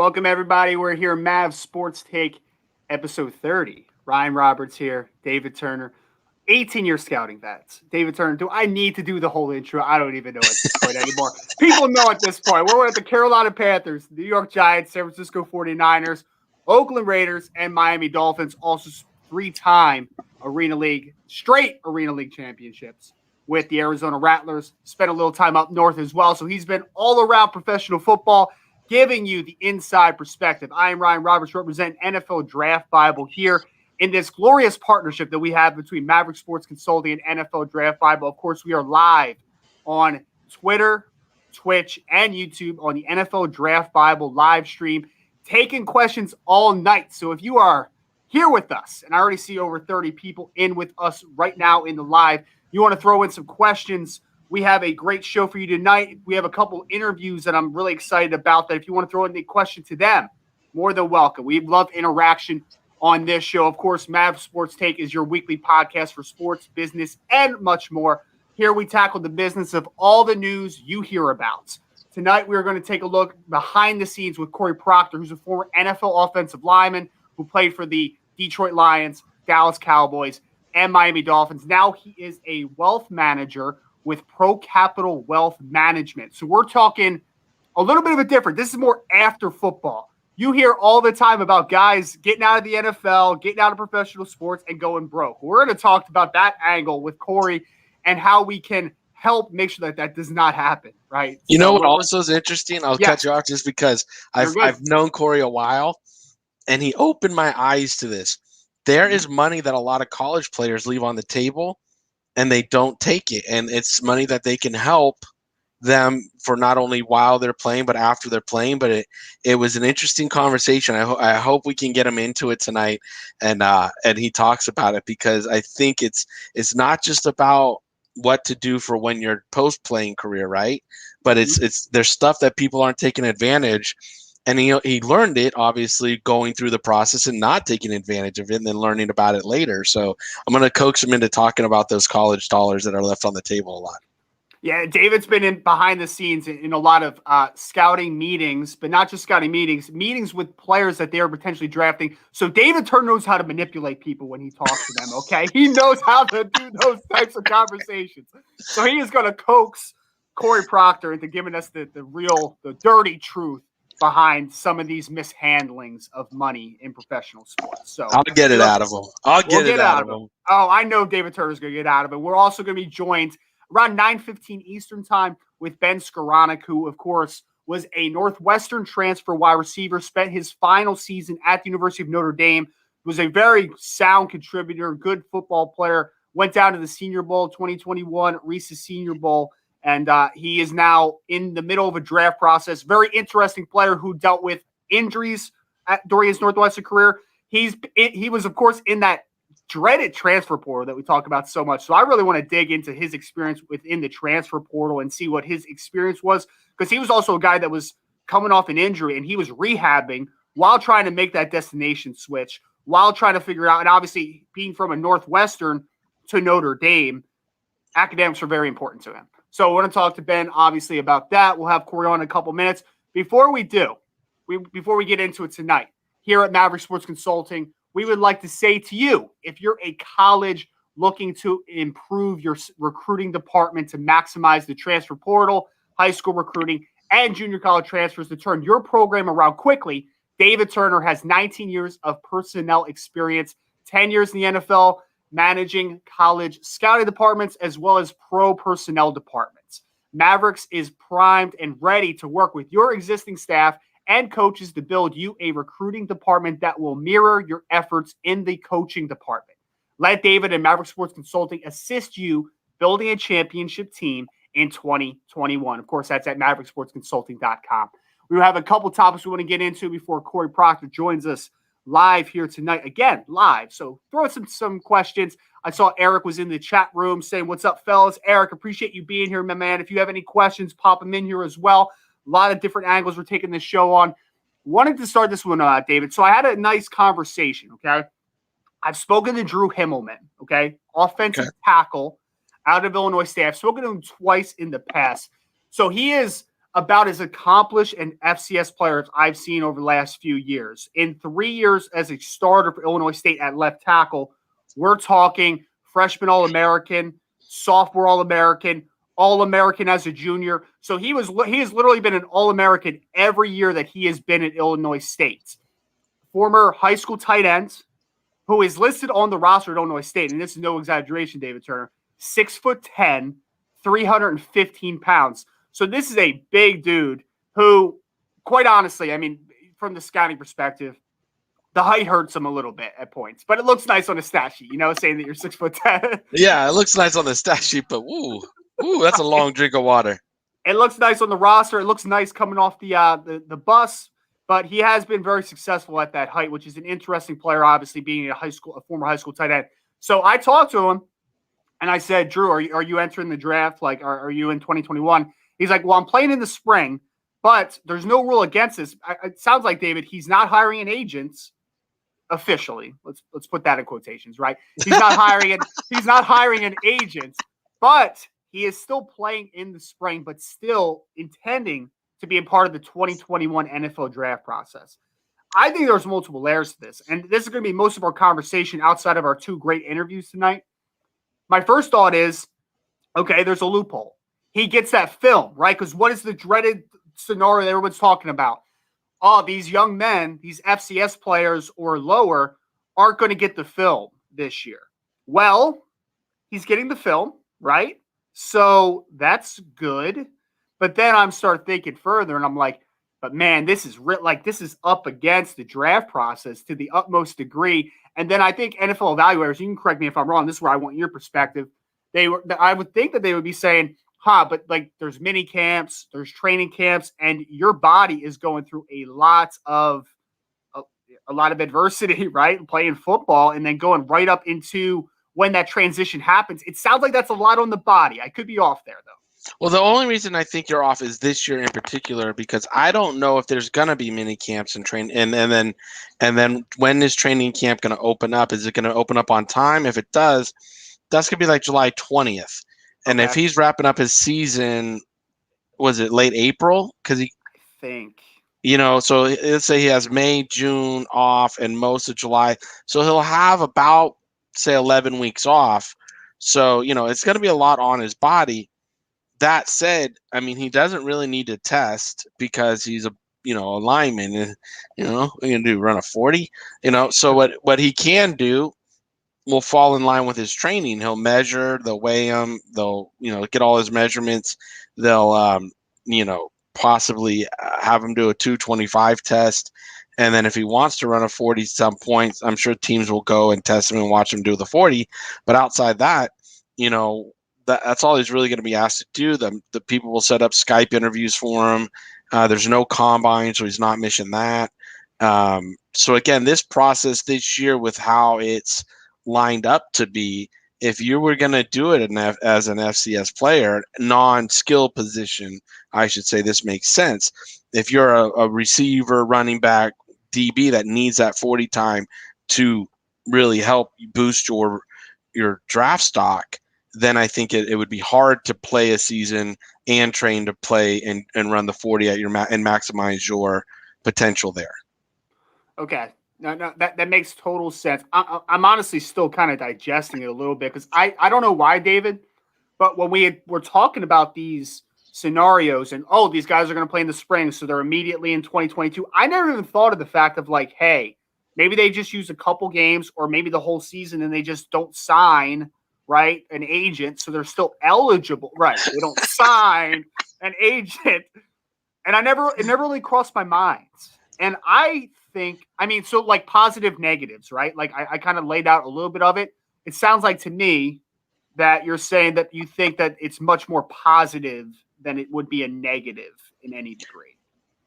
Welcome, everybody. We're here, Mavs Sports Take, episode 30. Ryan Roberts here, David Turner, 18-year scouting vets. David Turner, do I need to do the whole intro? I don't even know at this point anymore. People know at this point. We're at the Carolina Panthers, New York Giants, San Francisco 49ers, Oakland Raiders, and Miami Dolphins. Also, three-time straight Arena League championships with the Arizona Rattlers. Spent a little time up north as well. So he's been all around professional football, giving you the inside perspective. I am Ryan Roberts, representing NFL Draft Bible here in this glorious partnership that we have between Maverick Sports Consulting and NFL Draft Bible. Of course, we are live on Twitter, Twitch, and YouTube on the NFL Draft Bible live stream, taking questions all night. So if you are here with us, and I already see over 30 people in with us right now in the live, you want to throw in some questions, we have a great show for you tonight. We have a couple interviews that I'm really excited about that if you want to throw in the question to them, more than welcome. We love interaction on this show. Of course, Mav Sports Take is your weekly podcast for sports, business, and much more. Here we tackle the business of all the news you hear about. Tonight, we're going to take a look behind the scenes with Corey Proctor, who's a former NFL offensive lineman who played for the Detroit Lions, Dallas Cowboys, and Miami Dolphins. Now he is a wealth manager with Pro Capital Wealth Management. So we're talking a little bit of a different. This is more after football. You hear all the time about guys getting out of the NFL, getting out of professional sports, and going broke. We're going to talk about that angle with Corey and how we can help make sure that that does not happen, right? You know what also is interesting? I'll cut you off just because I've known Corey a while, and he opened my eyes to this. There is money that a lot of college players leave on the table, and they don't take it. And it's money that they can help them for not only while they're playing, but after they're playing. But it was an interesting conversation. I hope we can get him into it tonight, and he talks about it, because I think it's not just about what to do for when you're post-playing career, right? But it's there's stuff that people aren't taking advantage. And he learned it, obviously, going through the process and not taking advantage of it and then learning about it later. So I'm going to coax him into talking about those college dollars that are left on the table a lot. Yeah, David's been in behind the scenes in a lot of scouting meetings, but not just scouting meetings with players that they are potentially drafting. So David Turner knows how to manipulate people when he talks to them, okay? He knows how to do those types of conversations. So he is going to coax Corey Proctor into giving us the dirty truth behind some of these mishandlings of money in professional sports. So I'll get it out of him. I'll get it out of him. Oh, I know David Turner's going to get out of it. We're also going to be joined around 9:15 Eastern time with Ben Skowronek, who, of course, was a Northwestern transfer wide receiver, spent his final season at the University of Notre Dame, was a very sound contributor, good football player, went down to the Senior Bowl 2021, Reese's Senior Bowl, and he is now in the middle of a draft process. Very interesting player who dealt with injuries during his Northwestern career. He was, of course, in that dreaded transfer portal that we talk about so much. So I really want to dig into his experience within the transfer portal and see what his experience was, because he was also a guy that was coming off an injury and he was rehabbing while trying to make that destination switch, while trying to figure out, and obviously being from a Northwestern to Notre Dame, academics are very important to him. So we're going to talk to Ben, obviously, about that. We'll have Corey on in a couple minutes. Before we get into it tonight, here at Maverick Sports Consulting, we would like to say to you, if you're a college looking to improve your recruiting department to maximize the transfer portal, high school recruiting, and junior college transfers to turn your program around quickly, David Turner has 19 years of personnel experience, 10 years in the NFL, managing college scouting departments as well as pro personnel departments. Mavericks is primed and ready to work with your existing staff and coaches to build you a recruiting department that will mirror your efforts in the coaching department. Let David and Maverick Sports Consulting assist you building a championship team in 2021. Of course, that's at mavericksportsconsulting.com. We have a couple topics we want to get into before Corey Proctor joins us live here tonight. Again, live. So throw some questions. I saw Eric was in the chat room saying, "What's up, fellas?" Eric, appreciate you being here, my man. If you have any questions, pop them in here as well. A lot of different angles we're taking this show on. Wanted to start this one out, David. So I had a nice conversation, okay? I've spoken to Drew Himmelman, okay? Offensive tackle out of Illinois State. I've spoken to him twice in the past. So he is about as accomplished an FCS player as I've seen over the last few years. In 3 years as a starter for Illinois State at left tackle, we're talking freshman All-American, sophomore All-American, All-American as a junior. So he has literally been an All-American every year that he has been at Illinois State. Former high school tight end who is listed on the roster at Illinois State, and this is no exaggeration, David Turner, 6'10", 315 pounds. So this is a big dude who, quite honestly, I mean, from the scouting perspective, the height hurts him a little bit at points, but it looks nice on a stat sheet, saying that you're 6'10". Yeah, it looks nice on the stat sheet, but that's a long drink of water. It looks nice on the roster. It looks nice coming off the bus, but he has been very successful at that height, which is an interesting player, obviously being a former high school tight end. So I talked to him and I said, Drew, are you entering the draft? Like, are you in 2021? He's like, well, I'm playing in the spring, but there's no rule against this. It sounds like, David, he's not hiring an agent officially. Let's put that in quotations, right? He's not hiring an agent, but he is still playing in the spring, but still intending to be a part of the 2021 NFL draft process. I think there's multiple layers to this, and this is going to be most of our conversation outside of our two great interviews tonight. My first thought is, okay, there's a loophole. He gets that film, right? Because what is the dreaded scenario that everyone's talking about? Oh, these young men, these FCS players or lower, aren't going to get the film this year. Well, he's getting the film, right? So that's good. But then I'm start thinking further, and I'm like, but man, this is this is up against the draft process to the utmost degree. And then I think NFL evaluators, you can correct me if I'm wrong, this is where I want your perspective. I would think that they would be saying, but like there's mini camps, there's training camps, and your body is going through a lot of adversity, right? Playing football and then going right up into when that transition happens. It sounds like that's a lot on the body. I could be off there though. Well, the only reason I think you're off is this year in particular, because I don't know if there's going to be mini camps and train. And then when is training camp going to open up? Is it going to open up on time? If it does, that's going to be like July 20th. And if he's wrapping up his season, was it late April? Because I think, so let's say he has May, June off and most of July. So he'll have about, say, 11 weeks off. So, it's going to be a lot on his body. That said, I mean, he doesn't really need to test because he's a lineman. And, what are you going to do, run a 40? So what he can do will fall in line with his training. He'll measure, they'll weigh him, they'll, get all his measurements. They'll, possibly have him do a 225 test. And then if he wants to run a 40 some points, I'm sure teams will go and test him and watch him do the 40. But outside that, that's all he's really going to be asked to do. The people will set up Skype interviews for him. There's no combine, so he's not missing that. So again, this process this year with how it's lined up to be, if you were going to do it as an FCS player, non-skill position, I should say, this makes sense. If you're a receiver, running back, DB that needs that 40 time to really help boost your draft stock, then I think it would be hard to play a season and train to play and run the 40 at and maximize your potential there. Okay. No, that makes total sense. I'm honestly still kind of digesting it a little bit because I don't know why, David, but when we're talking about these scenarios and, these guys are going to play in the spring, so they're immediately in 2022, I never even thought of the fact of like, hey, maybe they just use a couple games or maybe the whole season and they just don't sign, right, an agent, so they're still eligible. Right, they don't sign an agent. And it never really crossed my mind. And I think, so like positive negatives, right? Like I kind of laid out a little bit of it. It sounds like to me that you're saying that you think that it's much more positive than it would be a negative in any degree.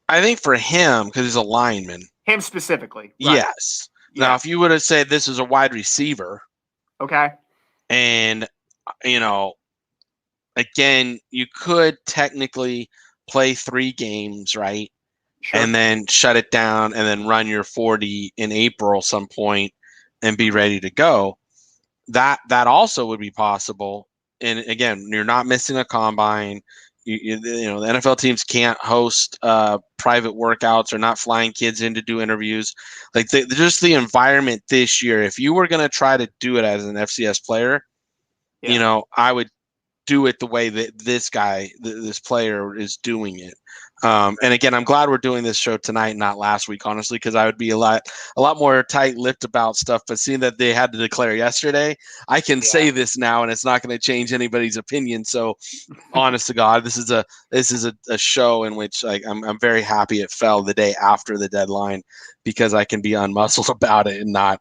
I think for him, because he's a lineman. Him specifically. Right? Yes. Yeah. Now, if you would have said this is a wide receiver. Okay. And, again, you could technically play 3 games, right? Sure. And then shut it down and then run your 40 in April some point and be ready to go. That also would be possible. And again, you're not missing a combine. the NFL teams can't host private workouts or not flying kids in to do interviews. Like just the environment this year. If you were going to try to do it as an FCS player, I would do it the way that this guy, this player, is doing it. And again, I'm glad we're doing this show tonight, not last week, honestly, because I would be a lot more tight-lipped about stuff. But seeing that they had to declare yesterday, I can say this now, and it's not going to change anybody's opinion. So, honest to God, this is a show in which I'm very happy it fell the day after the deadline, because I can be unmuscled about it and not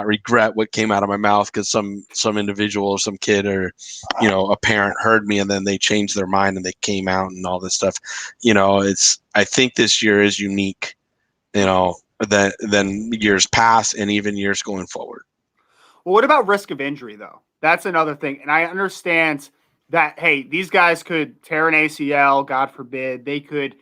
regret what came out of my mouth because some individual or some kid or a parent heard me and then they changed their mind and they came out and all this stuff. I think this year is unique, than years past and even years going forward. Well, what about risk of injury though? That's another thing. And I understand that, hey, these guys could tear an ACL, God forbid. They could,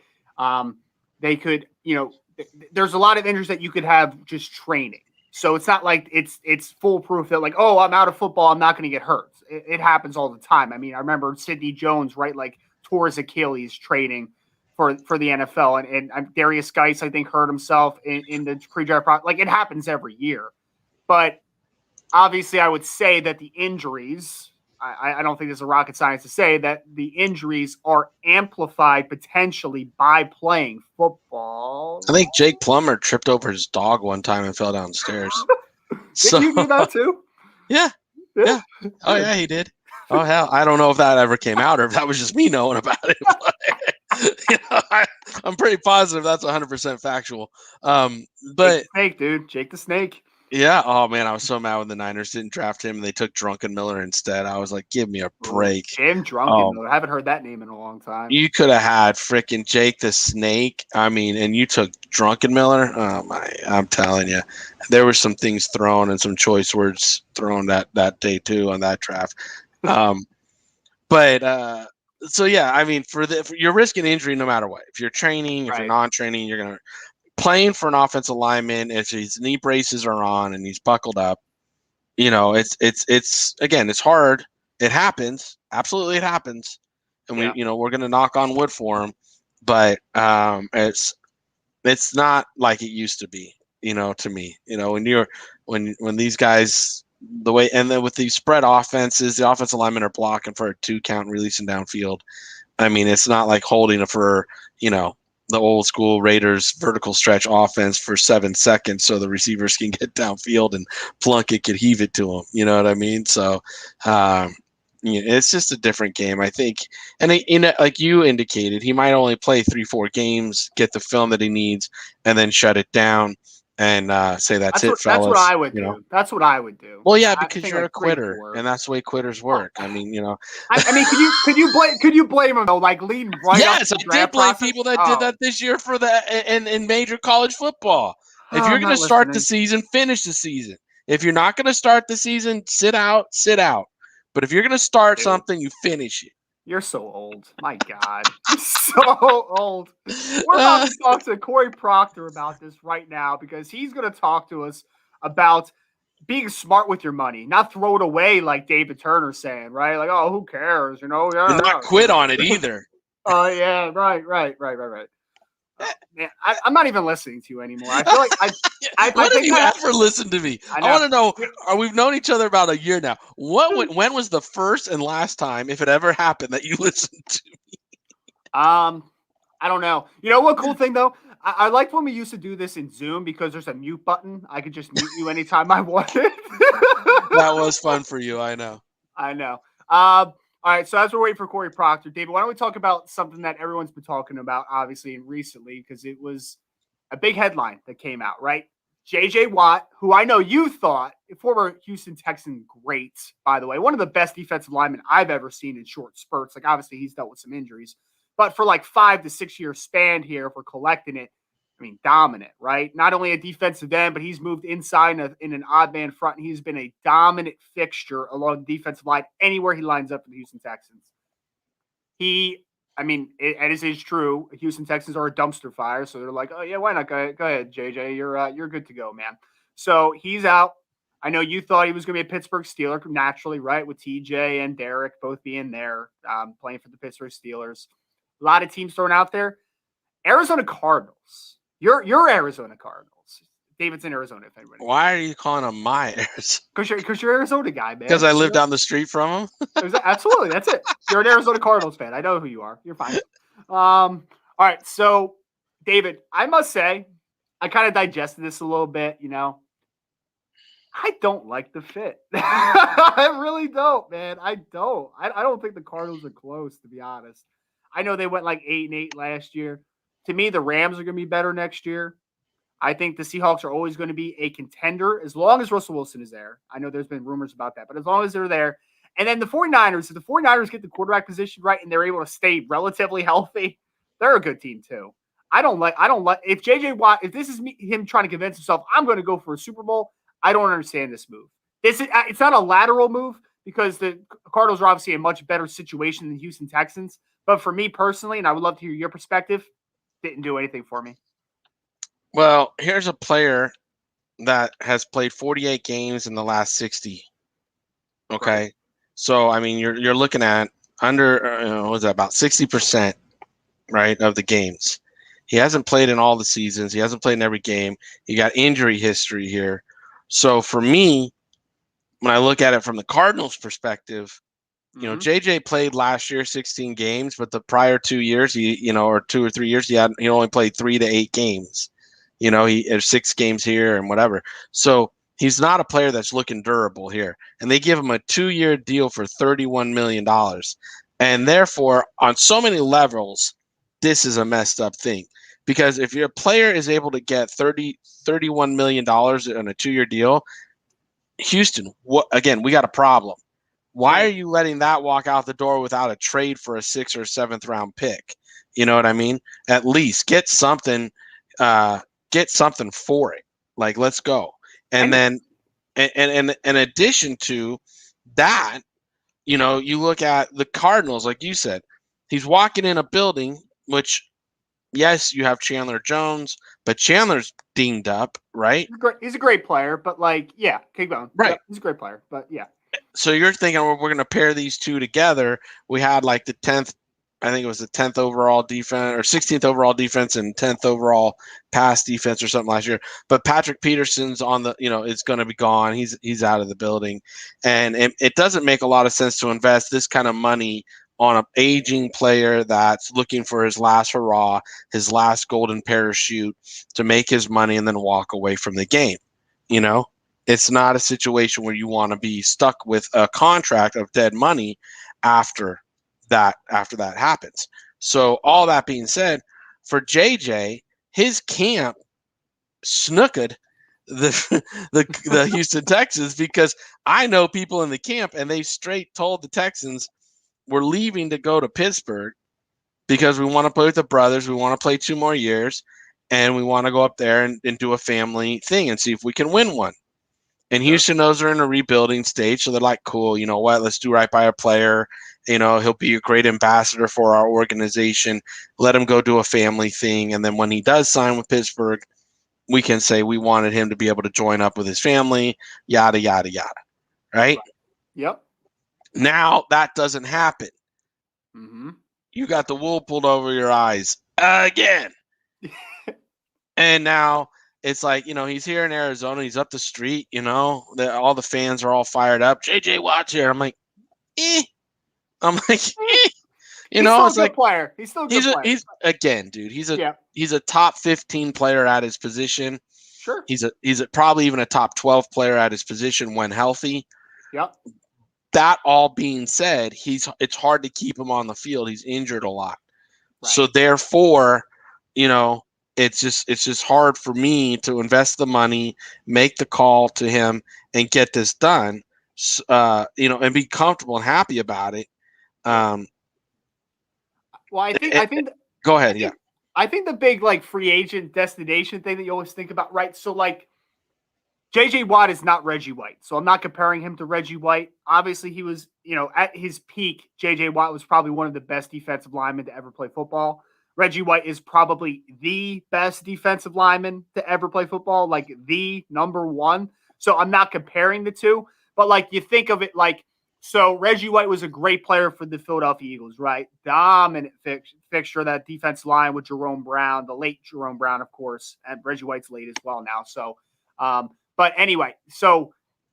there's a lot of injuries that you could have just training. So it's not like it's foolproof that oh, I'm out of football, I'm not going to get hurt. It happens all the time. I mean, I remember Sidney Jones, right? Tore his Achilles training for the NFL, and Darius Geis, I think, hurt himself in the pre-draft process. It happens every year. But obviously, I would say that the injuries, I don't think there's a rocket science to say that the injuries are amplified potentially by playing football. I think Jake Plummer tripped over his dog one time and fell downstairs. Did you do that too? Yeah. Oh, yeah, he did. Oh, hell. I don't know if that ever came out or if that was just me knowing about it. But, I'm pretty positive that's 100% factual. But Jake the Snake, dude. Jake the Snake. Yeah. Oh, man, I was so mad when the Niners didn't draft him and they took Druckenmiller instead. I was like, give me a break. Jim Druckenmiller. I haven't heard that name in a long time. You could have had freaking Jake the Snake. I mean, and you took Druckenmiller. Oh, my. I'm telling you. There were some things thrown and some choice words thrown that day, too, on that draft. So, yeah, I mean, you're risking injury no matter what. If you're training, if you're non-training, you're going to – playing for an offensive lineman, if his knee braces are on and he's buckled up, it's again, it's hard. It happens. Absolutely, it happens. And we're going to knock on wood for him, but it's not like it used to be. To me, when these guys the way, and then with these spread offenses, the offensive linemen are blocking for a 2 count, releasing downfield. I mean, it's not like holding it for the old school Raiders vertical stretch offense for 7 seconds so the receivers can get downfield and Plunkett could heave it to them. You know what I mean? So it's just a different game, I think. And like you indicated, he might only play 3-4 games, get the film that he needs, and then shut it down and say that's it, fellas. That's what I would do. That's what I would do. Well, yeah, because you're a quitter, and that's the way quitters work. I mean, I mean, could you blame him though? Leading right. Yes, I did blame people that did that this year for that in major college football. If you're going to start the season, finish the season. If you're not going to start the season, sit out. But if you're going to start something, you finish it. You're so old. My God. You're so old. We're about to talk to Corey Proctor about this right now because he's going to talk to us about being smart with your money, not throw it away like David Turner's saying, right? Oh, who cares? And not quit on it either. Yeah, right. Man, I'm not even listening to you anymore. I feel like When have you ever listened to me? I want to know. We've known each other about a year now. When was the first and last time, if it ever happened, that you listened to me? I don't know. You know what cool thing though? I liked when we used to do this in Zoom because there's a mute button. I could just mute you anytime I wanted. That was fun for you. I know. All right, so as we're waiting for Corey Proctor, David, why don't we talk about something that everyone's been talking about, obviously, and recently, because it was a big headline that came out, right? J.J. Watt, who I know you thought, former Houston Texan great, by the way, one of the best defensive linemen I've ever seen in short spurts. Obviously, he's dealt with some injuries. But for 5 to 6 year span here, if we're collecting it, I mean, dominant, right? Not only a defensive end, but he's moved inside in an odd man front. And he's been a dominant fixture along the defensive line anywhere he lines up for the Houston Texans. It is true. Houston Texans are a dumpster fire. So they're like, oh, yeah, why not? Go ahead, JJ. You're good to go, man. So he's out. I know you thought he was going to be a Pittsburgh Steeler naturally, right? With TJ and Derek both being there, playing for the Pittsburgh Steelers. A lot of teams thrown out there. Arizona Cardinals. You're Arizona Cardinals. David's in Arizona, if anybody. Why are you calling him my Arizona? Because you're Arizona guy, man. Because I live down the street from him? Absolutely. That's it. You're an Arizona Cardinals fan. I know who you are. You're fine. All right. So, David, I must say, I kind of digested this a little bit, I don't like the fit. I really don't, man. I don't. I don't think the Cardinals are close, to be honest. I know they went like 8-8 last year. To me, the Rams are going to be better next year. I think the Seahawks are always going to be a contender as long as Russell Wilson is there. I know there's been rumors about that, but as long as they're there. And then the 49ers, if the 49ers get the quarterback position right and they're able to stay relatively healthy, they're a good team too. I don't like if JJ Watt, if this is him trying to convince himself, I'm going to go for a Super Bowl, I don't understand this move. It's not a lateral move because the Cardinals are obviously in a much better situation than the Houston Texans. But for me personally, and I would love to hear your perspective, didn't do anything for me. Well, here's a player that has played 48 games in the last 60. Okay. Right. So, I mean, you're looking at under, what was that, about 60%, right, of the games. He hasn't played in all the seasons. He hasn't played in every game. He got injury history here. So, for me, when I look at it from the Cardinals' perspective, JJ played last year 16 games, but the prior 2 years, or 2 or 3 years, he only played 3 to 8 games. There's 6 games here and whatever. So he's not a player that's looking durable here. And they give him a 2-year deal for $31 million. And therefore, on so many levels, this is a messed up thing. Because if your player is able to get $31 million on a 2-year deal, Houston, we got a problem. Why are you letting that walk out the door without a trade for a 6th or 7th round pick? You know what I mean? At least get something for it. Like, let's go. And then, and in addition to that, you look at the Cardinals, like you said, he's walking in a building, which, yes, you have Chandler Jones, but Chandler's dinged up, right? He's a great player, but keep going. Right. Yeah, he's a great player, but yeah. So you're thinking, well, we're going to pair these two together. We had like the 10th, I think it was the 10th overall defense or 16th overall defense and 10th overall pass defense or something last year. But Patrick Peterson's on the, is going to be gone. He's out of the building. And it doesn't make a lot of sense to invest this kind of money on an aging player that's looking for his last hurrah, his last golden parachute to make his money and then walk away from the game. It's not a situation where you want to be stuck with a contract of dead money after that happens. So all that being said, for JJ, his camp snooked the Houston Texans, because I know people in the camp and they straight told the Texans, we're leaving to go to Pittsburgh because we want to play with the brothers. We want to play 2 more years and we want to go up there and do a family thing and see if we can win one. And Houston knows they're in a rebuilding stage, so they're like, cool, you know what, let's do right by our player. He'll be a great ambassador for our organization. Let him go do a family thing. And then when he does sign with Pittsburgh, we can say we wanted him to be able to join up with his family, yada, yada, yada. Right? Yep. Now that doesn't happen. Mm-hmm. You got the wool pulled over your eyes again. And now it's like, he's here in Arizona. He's up the street, all the fans are all fired up. JJ Watt's here. I'm like, eh. He's it's like player. He's still a good player. He's again, dude. He's a top 15 player at his position. Sure. He's probably even a top 12 player at his position when healthy. Yep. That all being said, it's hard to keep him on the field. He's injured a lot. Right. So therefore, it's just hard for me to invest the money, make the call to him, and get this done. And be comfortable and happy about it. Well, I think. Go ahead. Yeah. I think the big free agent destination thing that you always think about, right? So JJ Watt is not Reggie White, so I'm not comparing him to Reggie White. Obviously, he was, at his peak, JJ Watt was probably one of the best defensive linemen to ever play football. Reggie White is probably the best defensive lineman to ever play football, the number one. So I'm not comparing the two, but like you think of it like, so Reggie White was a great player for the Philadelphia Eagles, right? Dominant fixture, that defense line with Jerome Brown, the late Jerome Brown, of course, and Reggie White's late as well now. So, but anyway, so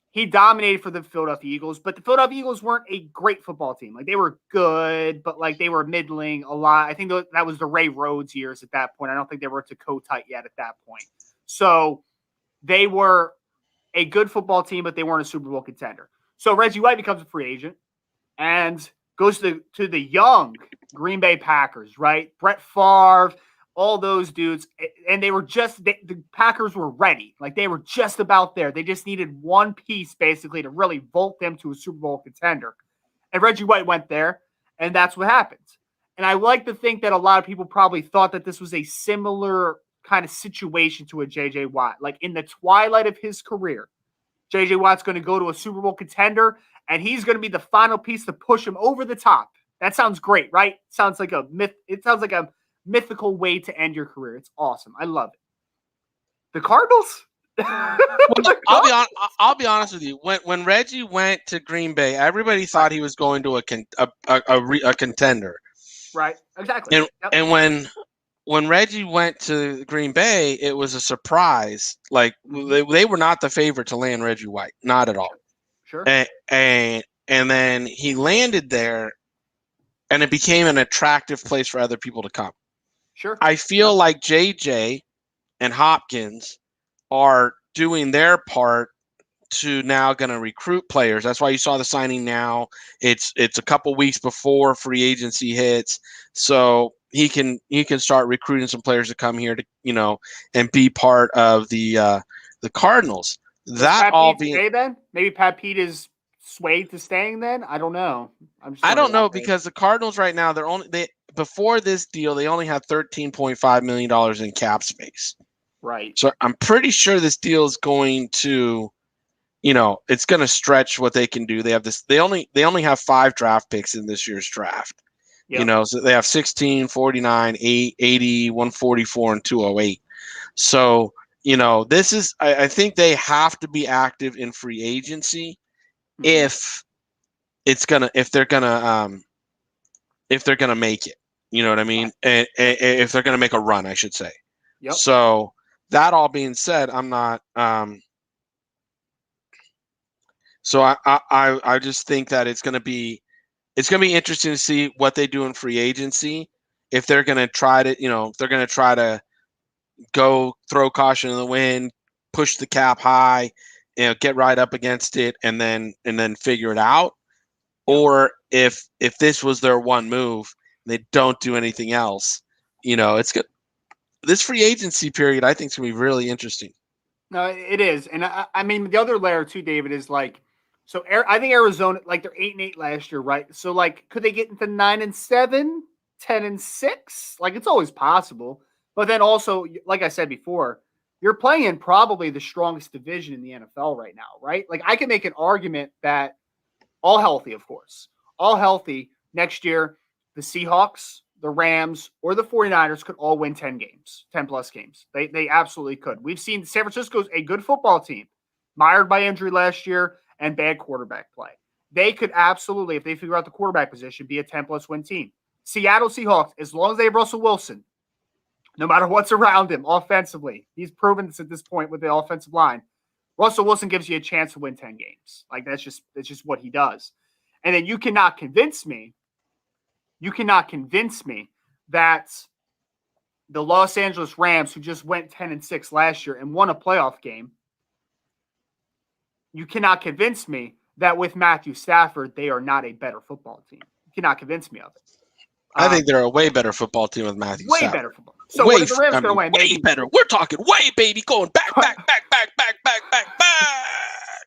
he dominated for the Philadelphia Eagles, but the Philadelphia Eagles weren't a great football team. Like they were good, but like they were middling a lot. I think that was the Ray Rhodes years at that point. I don't think they were to co-tight yet at that point. So they were a good football team, but they weren't a Super Bowl contender. So Reggie White becomes a free agent and goes to the young Green Bay Packers, right? Brett Favre, all those dudes. And they were the Packers were ready. Like they were just about there. They just needed one piece basically to really vault them to a Super Bowl contender. And Reggie White went there, and that's what happened. And I like to think that a lot of people probably thought that this was a similar kind of situation to a J.J. Watt. Like in the twilight of his career, J.J. Watt's going to go to a Super Bowl contender, and he's going to be the final piece to push him over the top. That sounds great, right? Sounds like a myth. It sounds like a mythical way to end your career. It's awesome. I love it. The Cardinals? Well, I'll be honest with you. When Reggie went to Green Bay, everybody thought he was going to a contender. Right. Exactly. And when Reggie went to Green Bay, it was a surprise. Like they were not the favorite to land Reggie White, not at all. Sure. And then he landed there, and it became an attractive place for other people to come. Sure. I feel like JJ and Hopkins are doing their part to now going to recruit players. That's why you saw the signing now. It's a couple weeks before free agency hits, so he can start recruiting some players to come here to and be part of the Cardinals. That all being then maybe Pat Pete is swayed to staying. Then I don't know. I don't know because the Cardinals right now before this deal they only had $13.5 million in cap space. Right. So I'm pretty sure this deal is going to, it's going to stretch what they can do. They have this. They only have 5 draft picks in this year's draft. Yep. So they have 16, 49, 80, 144, and 208. So, this is, I think they have to be active in free agency if they're gonna make it. You know what I mean? And if they're gonna make a run, I should say. Yep. So that all being said, I'm not. So I just think that it's gonna be interesting to see what they do in free agency. If they're gonna try to, go throw caution in the wind, push the cap high, get right up against it, and then figure it out, or if this was their one move, they don't do anything else. It's good. This free agency period, I think, is going to be really interesting. No, it is. And I mean, the other layer too, David, is like, so I think Arizona, like they're 8-8 last year, right? So like, could they get into 9-7, 10-6? Like it's always possible. But then also, like I said before, you're playing in probably the strongest division in the NFL right now, right? Like I can make an argument that all healthy, of course, all healthy next year, the Seahawks, the Rams, or the 49ers could all win 10 plus games. They absolutely could. We've seen San Francisco's a good football team, mired by injury last year and bad quarterback play. They could absolutely, if they figure out the quarterback position, be a 10-plus win team. Seattle Seahawks, as long as they have Russell Wilson, no matter what's around him offensively, he's proven this at this point with the offensive line. Russell Wilson gives you a chance to win 10 games. Like that's just what he does. And then you cannot convince me that the Los Angeles Rams, who just went 10-6 last year and won a playoff game, you cannot convince me that with Matthew Stafford, they are not a better football team. You cannot convince me of it. I think they're a way better football team with Matthew Stafford. Way better football. So what are the Rams going to win? Way better. We're talking way, baby, going back.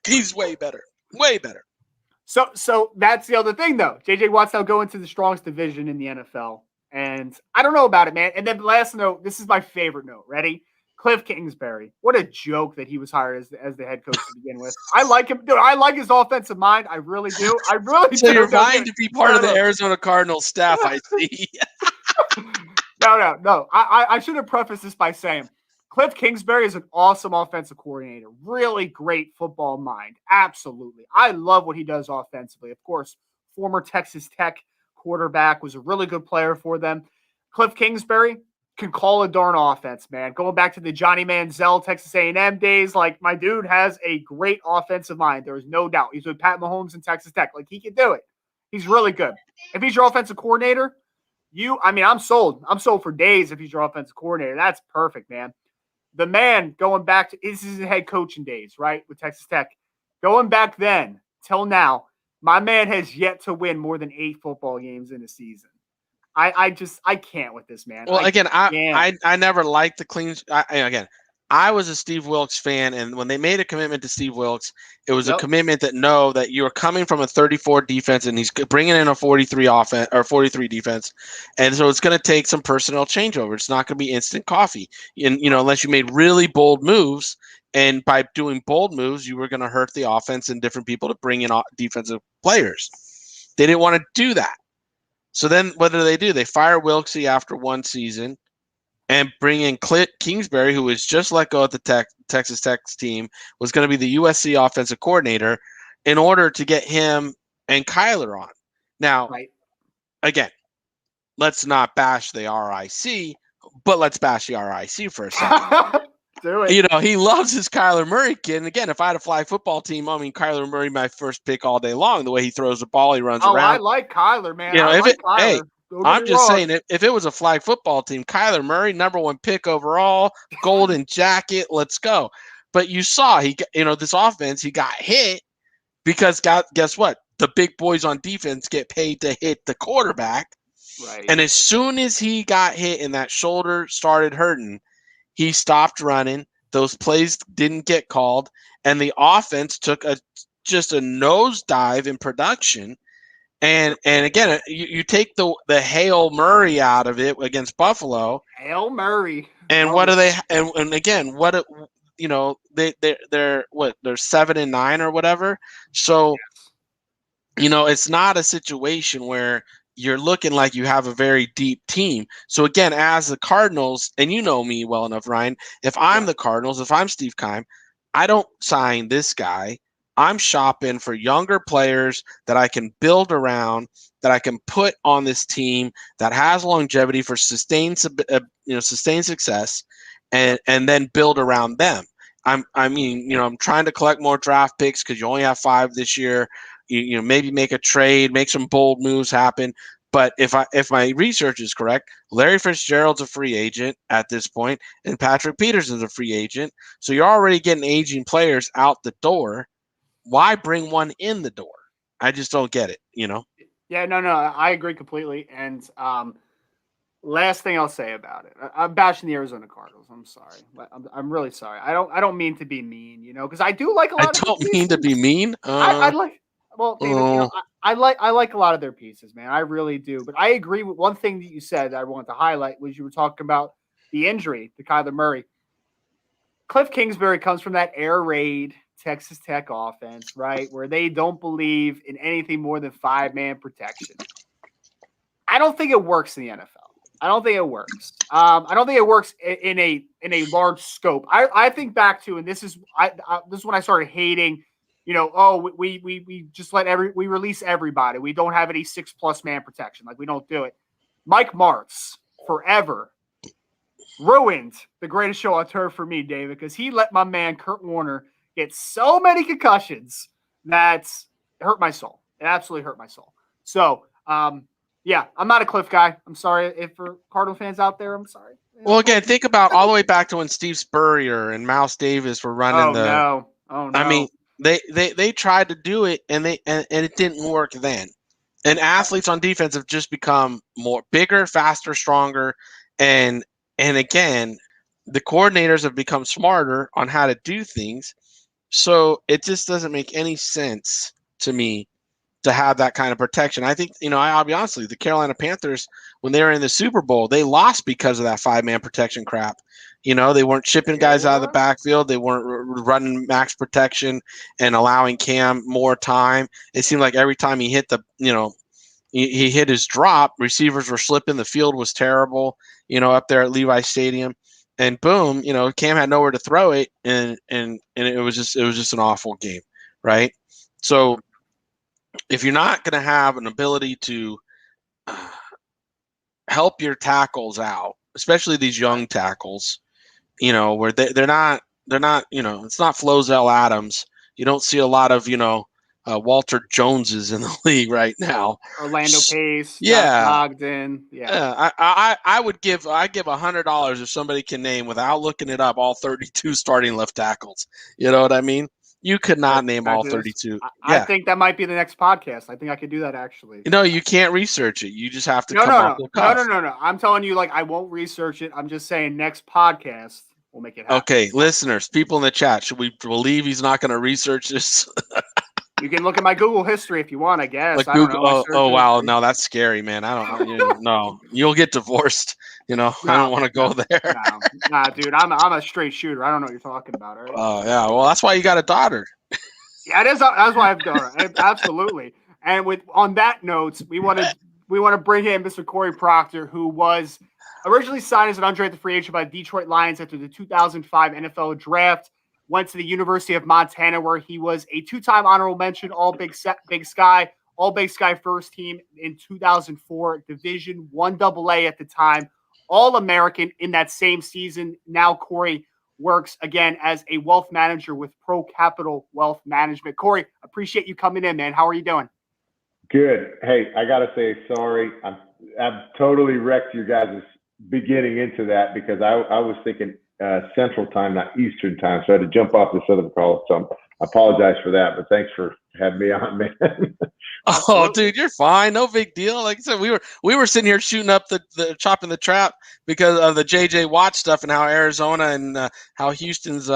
He's way better. Way better. So that's the other thing, though. J.J. Watt's now going to the strongest division in the NFL. And I don't know about it, man. And then the last note, this is my favorite note. Ready? Cliff Kingsbury. What a joke that he was hired as the head coach to begin with. I like him. Dude, I like his offensive mind. I really do. So you're vying to be part of the Arizona Cardinals staff, I see. No. I should have prefaced this by saying Cliff Kingsbury is an awesome offensive coordinator. Really great football mind. Absolutely. I love what he does offensively. Of course, former Texas Tech quarterback, was a really good player for them. Cliff Kingsbury can call a darn offense, man. Going back to the Johnny Manziel, Texas A&M days, like, my dude has a great offensive mind. There is no doubt. He's with Pat Mahomes and Texas Tech. Like, he can do it. He's really good. If he's your offensive coordinator, I'm sold. I'm sold for days if he's your offensive coordinator. That's perfect, man. The man, going back to his head coaching days, right, with Texas Tech, going back then till now, my man has yet to win more than 8 football games in a season. I can't with this, man. Well, I never liked the clean. I was a Steve Wilks fan, and when they made a commitment to Steve Wilks, it was a commitment that you are coming from a 34 defense, and he's bringing in a 43 offense or 43 defense, and so it's going to take some personnel changeover. It's not going to be instant coffee, and unless you made really bold moves. And by doing bold moves, you were going to hurt the offense and different people to bring in defensive players. They didn't want to do that. So then what do? They fire Wilksy after one season and bring in Cliff Kingsbury, who was just let go at the Texas Tech's team, was going to be the USC offensive coordinator, in order to get him and Kyler on. Now, again, let's not bash the RIC, but let's bash the RIC for a second. Do it. He loves his Kyler Murray kid. And again, if I had a flag football team, Kyler Murray, my first pick all day long, the way he throws the ball, he runs around. I like Kyler, man. Kyler. I'm just saying, if it was a flag football team, Kyler Murray, number 1 pick overall, golden jacket, let's go. But you saw, this offense, he got hit because, guess what? The big boys on defense get paid to hit the quarterback. Right. And as soon as he got hit and that shoulder started hurting, he stopped running. Those plays didn't get called, and the offense took just a nosedive in production. And again, you take the Hail Murray out of it against Buffalo. Hail Murray. And what do they? And again, they're 7-9 or whatever. So, it's not a situation where you're looking like you have a very deep team. So again, as the Cardinals, and you know me well enough, Ryan, if I'm the Cardinals, if I'm Steve Keim, I don't sign this guy. I'm shopping for younger players that I can build around, that I can put on this team that has longevity for sustained success, and then build around them. I'm trying to collect more draft picks because you only have 5 this year. Maybe make a trade, make some bold moves happen. But if my research is correct, Larry Fitzgerald's a free agent at this point, and Patrick Peterson's a free agent. So you're already getting aging players out the door. Why bring one in the door? I just don't get it, Yeah, no, I agree completely. And last thing I'll say about it, I'm bashing the Arizona Cardinals. I'm sorry. I'm really sorry. I don't mean to be mean, because I do like a lot. I don't mean to be mean. I like. Well, David, I like a lot of their pieces, man. I really do. But I agree with one thing that you said that I wanted to highlight was you were talking about the injury to Kyler Murray. Cliff Kingsbury comes from that air raid Texas Tech offense, right, where they don't believe in anything more than 5-man protection. I don't think it works in the NFL. I don't think it works. I don't think it works in a large scope. I think back to, and this is when I started hating. We just we release everybody. We don't have any 6+ man protection. Like, we don't do it. Mike Martz forever ruined the greatest show on turf for me, David, because he let my man Kurt Warner get so many concussions that it hurt my soul. It absolutely hurt my soul. So, yeah, I'm not a Cliff guy. I'm sorry if for Cardinal fans out there. I'm sorry. Well, again, think about all the way back to when Steve Spurrier and Mouse Davis were running Oh no! I mean, They tried to do it and it didn't work then. And athletes on defense have just become bigger, faster, stronger, and again, the coordinators have become smarter on how to do things. So it just doesn't make any sense to me to have that kind of protection. I think, I'll be honest with you, the Carolina Panthers, when they were in the Super Bowl, they lost because of that 5-man protection crap. They weren't shipping guys out of the backfield. They weren't running max protection and allowing Cam more time. It seemed like every time he hit he hit his drop, receivers were slipping. The field was terrible, up there at Levi Stadium. and boom, Cam had nowhere to throw it, and it was just an awful game, right? So if you're not going to have an ability to help your tackles out, especially these young tackles, where they're not, it's not Flozell Adams. You don't see a lot of, Walter Joneses in the league right now. Orlando Pace, yeah, Josh Ogden. Yeah, I would give $100 if somebody can name, without looking it up, all 32 starting left tackles. You know what I mean? You could not name all 32. I think that might be the next podcast. I think I could do that actually. You can't research it. You just have to No. No. I'm telling you, I won't research it. I'm just saying next podcast we'll make it happen. Okay, listeners, people in the chat, should we believe he's not going to research this? You can look at my Google history if you want, I guess. I don't know. Oh, wow. No, that's scary, man. I don't no. You'll get divorced. I don't want to go there. Nah, dude, I'm a straight shooter. I don't know what you're talking about. Right? Oh, yeah. Well, that's why you got a daughter. Yeah, that's why I have a daughter. Absolutely. And on that note, we want to bring in Mr. Corey Proctor, who was originally signed as an undrafted free agent by the Detroit Lions after the 2005 NFL Draft. Went to the University of Montana, where he was a two-time honorable mention, All Big Sky first team in 2004, Division I AA at the time, All-American in that same season. Now Corey works again as a wealth manager with Pro Capital Wealth Management. Corey, appreciate you coming in, man. How are you doing? Good. Hey, I got to say sorry. I've totally wrecked your guys' beginning into that because I was thinking Central Time, not Eastern Time. So I had to jump off this other call. So I apologize for that, but thanks for having me on, man. Oh, dude, you're fine. No big deal. Like I said, we were sitting here shooting up the chopping the trap because of the JJ Watt stuff and how Arizona and how Houston's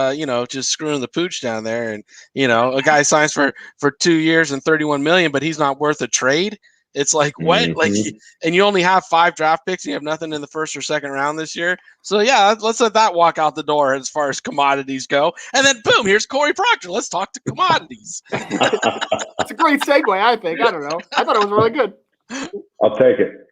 just screwing the pooch down there. And a guy signs for 2 years and $31 million, but he's not worth a trade. It's like what? Mm-hmm. And you only have 5 draft picks and you have nothing in the first or second round this year. So yeah, let's let that walk out the door as far as commodities go. And then boom, here's Corey Proctor. Let's talk to commodities. It's a great segue, I think. I don't know. I thought it was really good. I'll take it.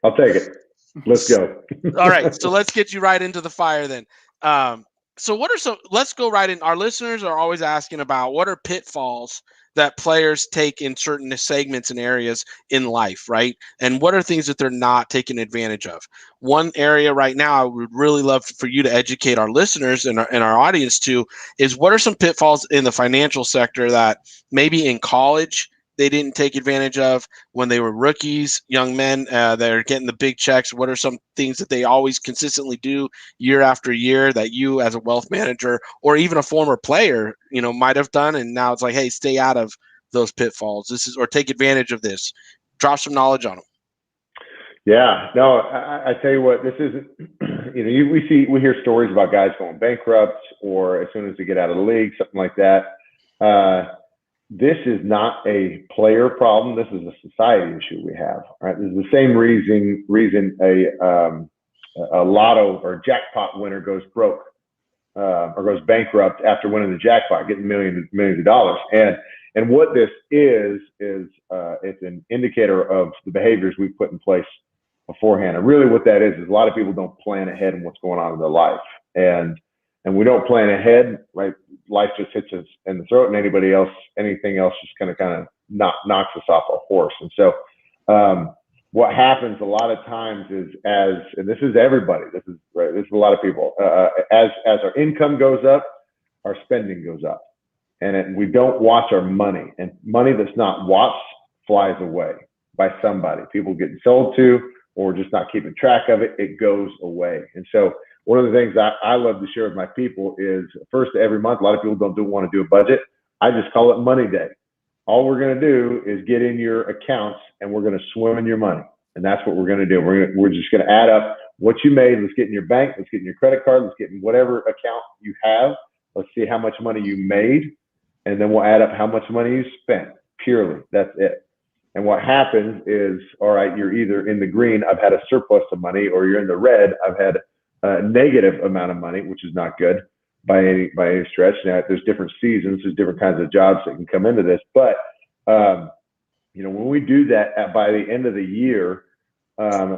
Let's go. All right, so let's get you right into the fire then. Let's go right in. Our listeners are always asking about what are pitfalls that players take in certain segments and areas in life, right? And what are things that they're not taking advantage of? One area right now I would really love for you to educate our listeners and our audience to is what are some pitfalls in the financial sector that maybe in college they didn't take advantage of when they were rookies, young men that are getting the big checks? What are some things that they always consistently do year after year that you as a wealth manager or even a former player, might have done? And now it's like, hey, stay out of those pitfalls. Or take advantage of this. Drop some knowledge on them. Yeah, no, I tell you what, this isn't, we hear stories about guys going bankrupt or as soon as they get out of the league, something like that. This is not a player problem. This is a society issue we have. Right? This is the same reason a lotto or jackpot winner goes broke or goes bankrupt after winning the jackpot, getting millions of dollars. And what this is it's an indicator of the behaviors we put in place beforehand. And really, what that is a lot of people don't plan ahead in what's going on in their life, and we don't plan ahead. Right? Life just hits us in the throat, and anything else just kind of knocks us off our horse. And so what happens a lot of times is and this is everybody, this is a lot of people, as our income goes up, our spending goes up, and we don't watch our money, and money that's not watched flies away by somebody. People getting sold to or just not keeping track of it, it goes away. And so one of the things I love to share with my people is first every month, a lot of people don't want to do a budget. I just call it money day. All we're going to do is get in your accounts and we're going to swim in your money. And that's what we're going to do. We're just going to add up what you made. Let's get in your bank. Let's get in your credit card. Let's get in whatever account you have. Let's see how much money you made. And then we'll add up how much money you spent. Purely. That's it. And what happens is, all right, you're either in the green, I've had a surplus of money, or you're in the red, I've had a negative amount of money, which is not good by any stretch. Now, there's different seasons, there's different kinds of jobs that can come into this. But, when we do that by the end of the year,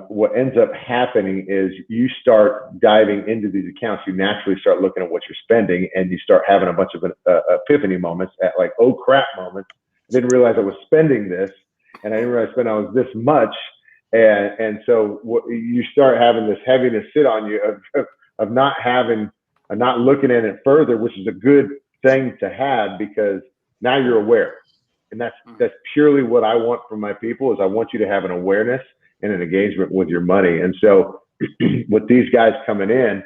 what ends up happening is you start diving into these accounts. You naturally start looking at what you're spending, and you start having a bunch of epiphany moments at like, oh crap moments. I didn't realize I was spending this, and I didn't realize I was this much. And so what, you start having this heaviness sit on you of not looking at it further, which is a good thing to have, because now you're aware. And that's purely what I want from my people, is I want you to have an awareness and an engagement with your money. And so with these guys coming in,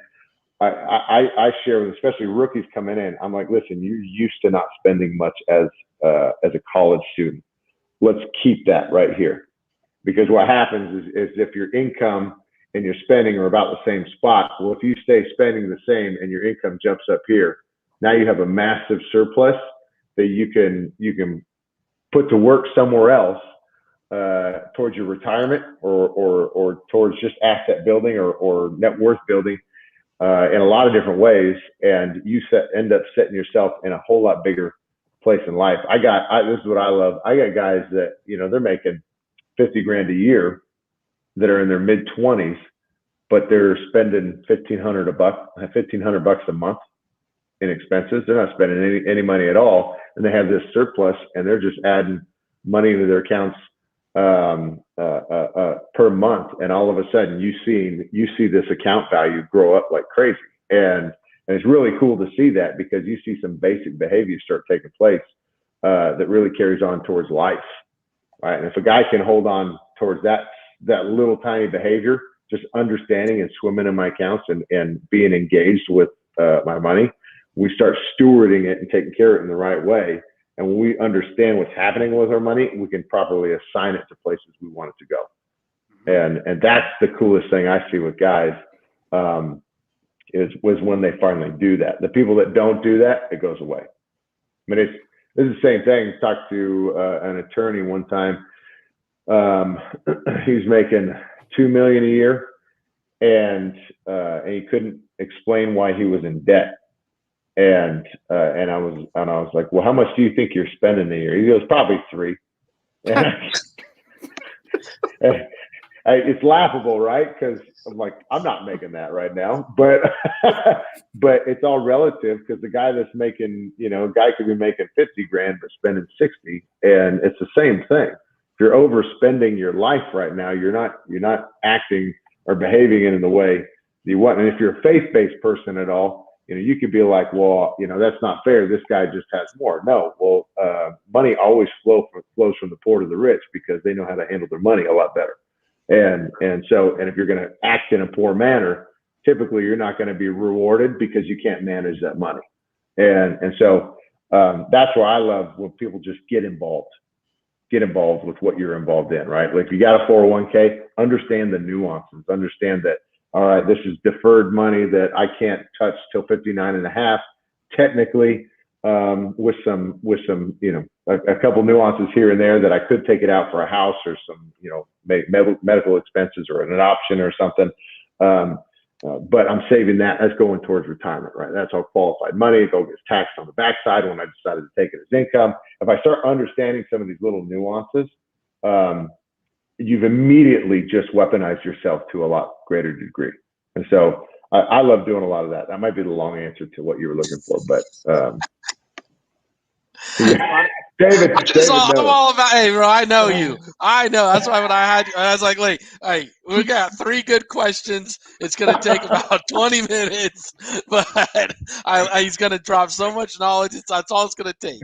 I share with, especially rookies coming in, I'm like, listen, you're used to not spending much as a college student. Let's keep that right here. Because what happens is if your income and your spending are about the same spot, well, if you stay spending the same and your income jumps up here, now you have a massive surplus that you can put to work somewhere else, towards your retirement or towards just asset building or net worth building, in a lot of different ways. And you end up setting yourself in a whole lot bigger place in life. This is what I love. I got guys that, they're making 50 grand a year that are in their mid 20s, but they're spending $1,500 a month in expenses. They're not spending any money at all. And they have this surplus, and they're just adding money into their accounts per month. And all of a sudden you see this account value grow up like crazy. And it's really cool to see that, because you see some basic behaviors start taking place that really carries on towards life. Right. And if a guy can hold on towards that little tiny behavior, just understanding and swimming in my accounts and being engaged with my money, we start stewarding it and taking care of it in the right way. And when we understand what's happening with our money, we can properly assign it to places we want it to go. And that's the coolest thing I see with guys, was when they finally do that. The people that don't do that, it goes away. I mean, this is the same thing. I talked to an attorney one time. He was making $2 million a year, and he couldn't explain why he was in debt. And I was like, well, how much do you think you're spending a year? He goes, probably $3 million. It's laughable, right? Because I'm like, I'm not making that right now, but it's all relative, because the guy that's making, a guy could be making 50 grand but spending 60, and it's the same thing. If you're overspending your life right now, you're not acting or behaving in the way you want. And if you're a faith-based person at all, you could be like, well, that's not fair. This guy just has more. No, well, money always flows from the poor to the rich, because they know how to handle their money a lot better. And if you're going to act in a poor manner, typically you're not going to be rewarded, because you can't manage that money. And so that's where I love when people just get involved with what you're involved in, right? Like, you got a 401k, understand the nuances, understand that, all right, this is deferred money that I can't touch till 59 and a half, technically, with some, a couple nuances here and there that I could take it out for a house or some, medical expenses or an adoption or something. But I'm saving that. That's going towards retirement, right? That's all qualified money. It gets taxed on the backside when I decided to take it as income. If I start understanding some of these little nuances, you've immediately just weaponized yourself to a lot greater degree. And so I love doing a lot of that. That might be the long answer to what you were looking for, but David, I'm all about, hey, bro, I know you. I know. That's why when I was like, hey, we got 3 good questions. It's going to take about 20 minutes, but he's going to drop so much knowledge. That's all it's going to take.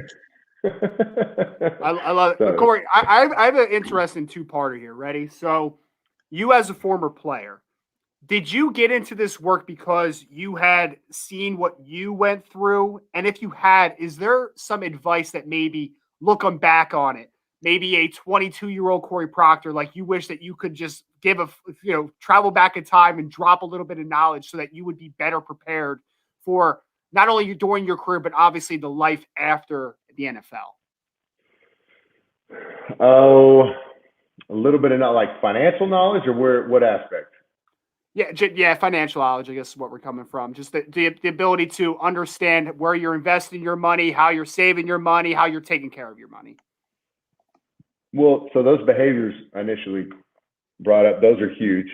I love it. Corey, I have an interesting 2-parter here. Ready? So you, as a former player, did you get into this work because you had seen what you went through? And if you had, is there some advice that maybe, looking back on it, maybe a 22-year-old Corey Proctor, like, you wish that you could just give travel back in time and drop a little bit of knowledge so that you would be better prepared for not only during your career, but obviously the life after the NFL? Oh, a little bit of not like financial knowledge, or what aspect? Yeah, financial knowledge, I guess, is what we're coming from. Just the ability to understand where you're investing your money, how you're saving your money, how you're taking care of your money. Well, so those behaviors initially brought up, those are huge.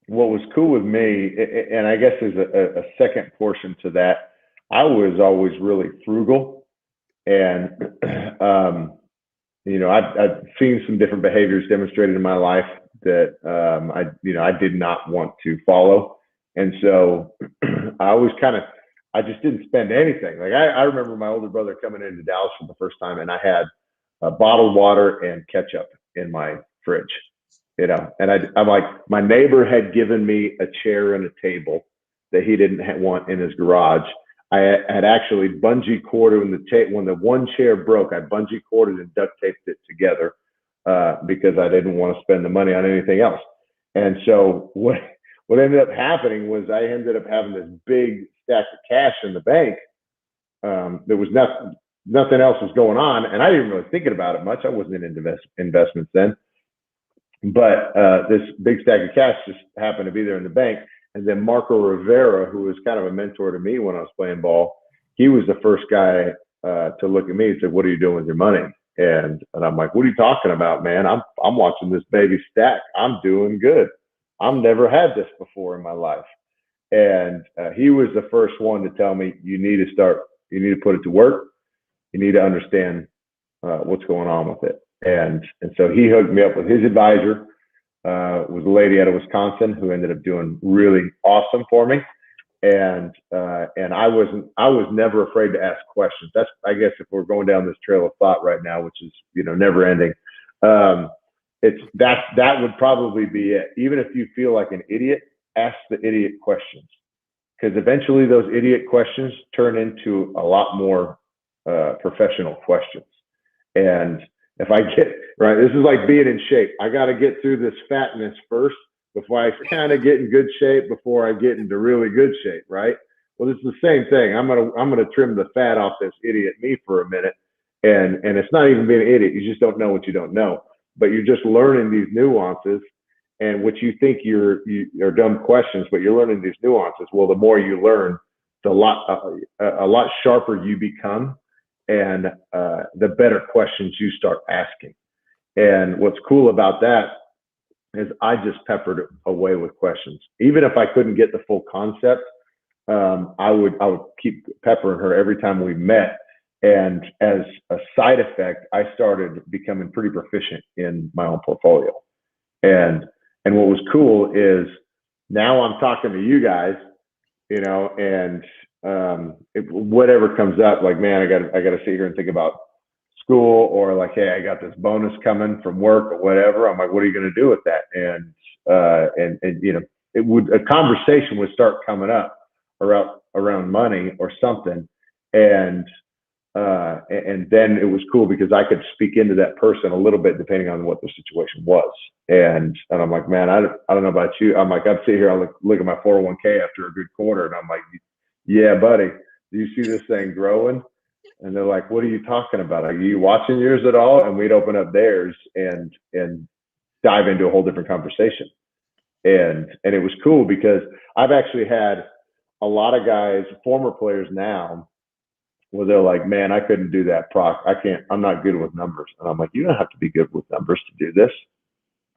What was cool with me, and I guess there's a second portion to that, I was always really frugal. And, I've seen some different behaviors demonstrated in my life that I did not want to follow. And so I just didn't spend anything. Like I remember my older brother coming into Dallas for the first time, and I had bottled water and ketchup in my fridge, and I'm like, my neighbor had given me a chair and a table that he didn't want in his garage. I had actually bungee corded when the one chair broke, I bungee corded and duct taped it together because I didn't want to spend the money on anything else. And so what ended up happening was I ended up having this big stack of cash in the bank. There was nothing else was going on, and I didn't really thinking about it much. I wasn't in investments then, but this big stack of cash just happened to be there in the bank. And then Marco Rivera, who was kind of a mentor to me when I was playing ball, he was the first guy to look at me and say, "What are you doing with your money?" And I'm like, "What are you talking about, man? I'm watching this baby stack. I'm doing good. I've never had this before in my life." And he was the first one to tell me, you need to put it to work. You need to understand what's going on with it. And so he hooked me up with his advisor, was a lady out of Wisconsin who ended up doing really awesome for me. And I was never afraid to ask questions. That's, I guess, if we're going down this trail of thought right now, which is, never ending. That would probably be it. Even if you feel like an idiot, ask the idiot questions, because eventually those idiot questions turn into a lot more professional questions. And if I get right, this is like being in shape. I got to get through this fatness first before I kind of get in good shape, before I get into really good shape, right? Well, it's the same thing. I'm gonna trim the fat off this idiot me for a minute, and it's not even being an idiot. You just don't know what you don't know, but you're just learning these nuances, and what you think are dumb questions, but you're learning these nuances. Well, the more you learn, a lot sharper you become, and the better questions you start asking. And what's cool about that is I just peppered away with questions. Even if I couldn't get the full concept, I would keep peppering her every time we met. And as a side effect, I started becoming pretty proficient in my own portfolio. And what was cool is now I'm talking to you guys, and whatever comes up, like, man, I got to sit here and think about school, or like, hey, I got this bonus coming from work or whatever. I'm like, what are you going to do with that? And a conversation would start coming up around money or something. And then it was cool because I could speak into that person a little bit depending on what the situation was. And I'm like, man, I don't know about you. I'm like, I'd sit here, I look at my 401k after a good quarter, and I'm like, yeah, buddy, do you see this thing growing? And they're like, what are you talking about? Are you watching yours at all? And we'd open up theirs and dive into a whole different conversation. And it was cool because I've actually had a lot of guys, former players now, where they're like, man, I couldn't do that, Proc. I'm not good with numbers. And I'm like, you don't have to be good with numbers to do this.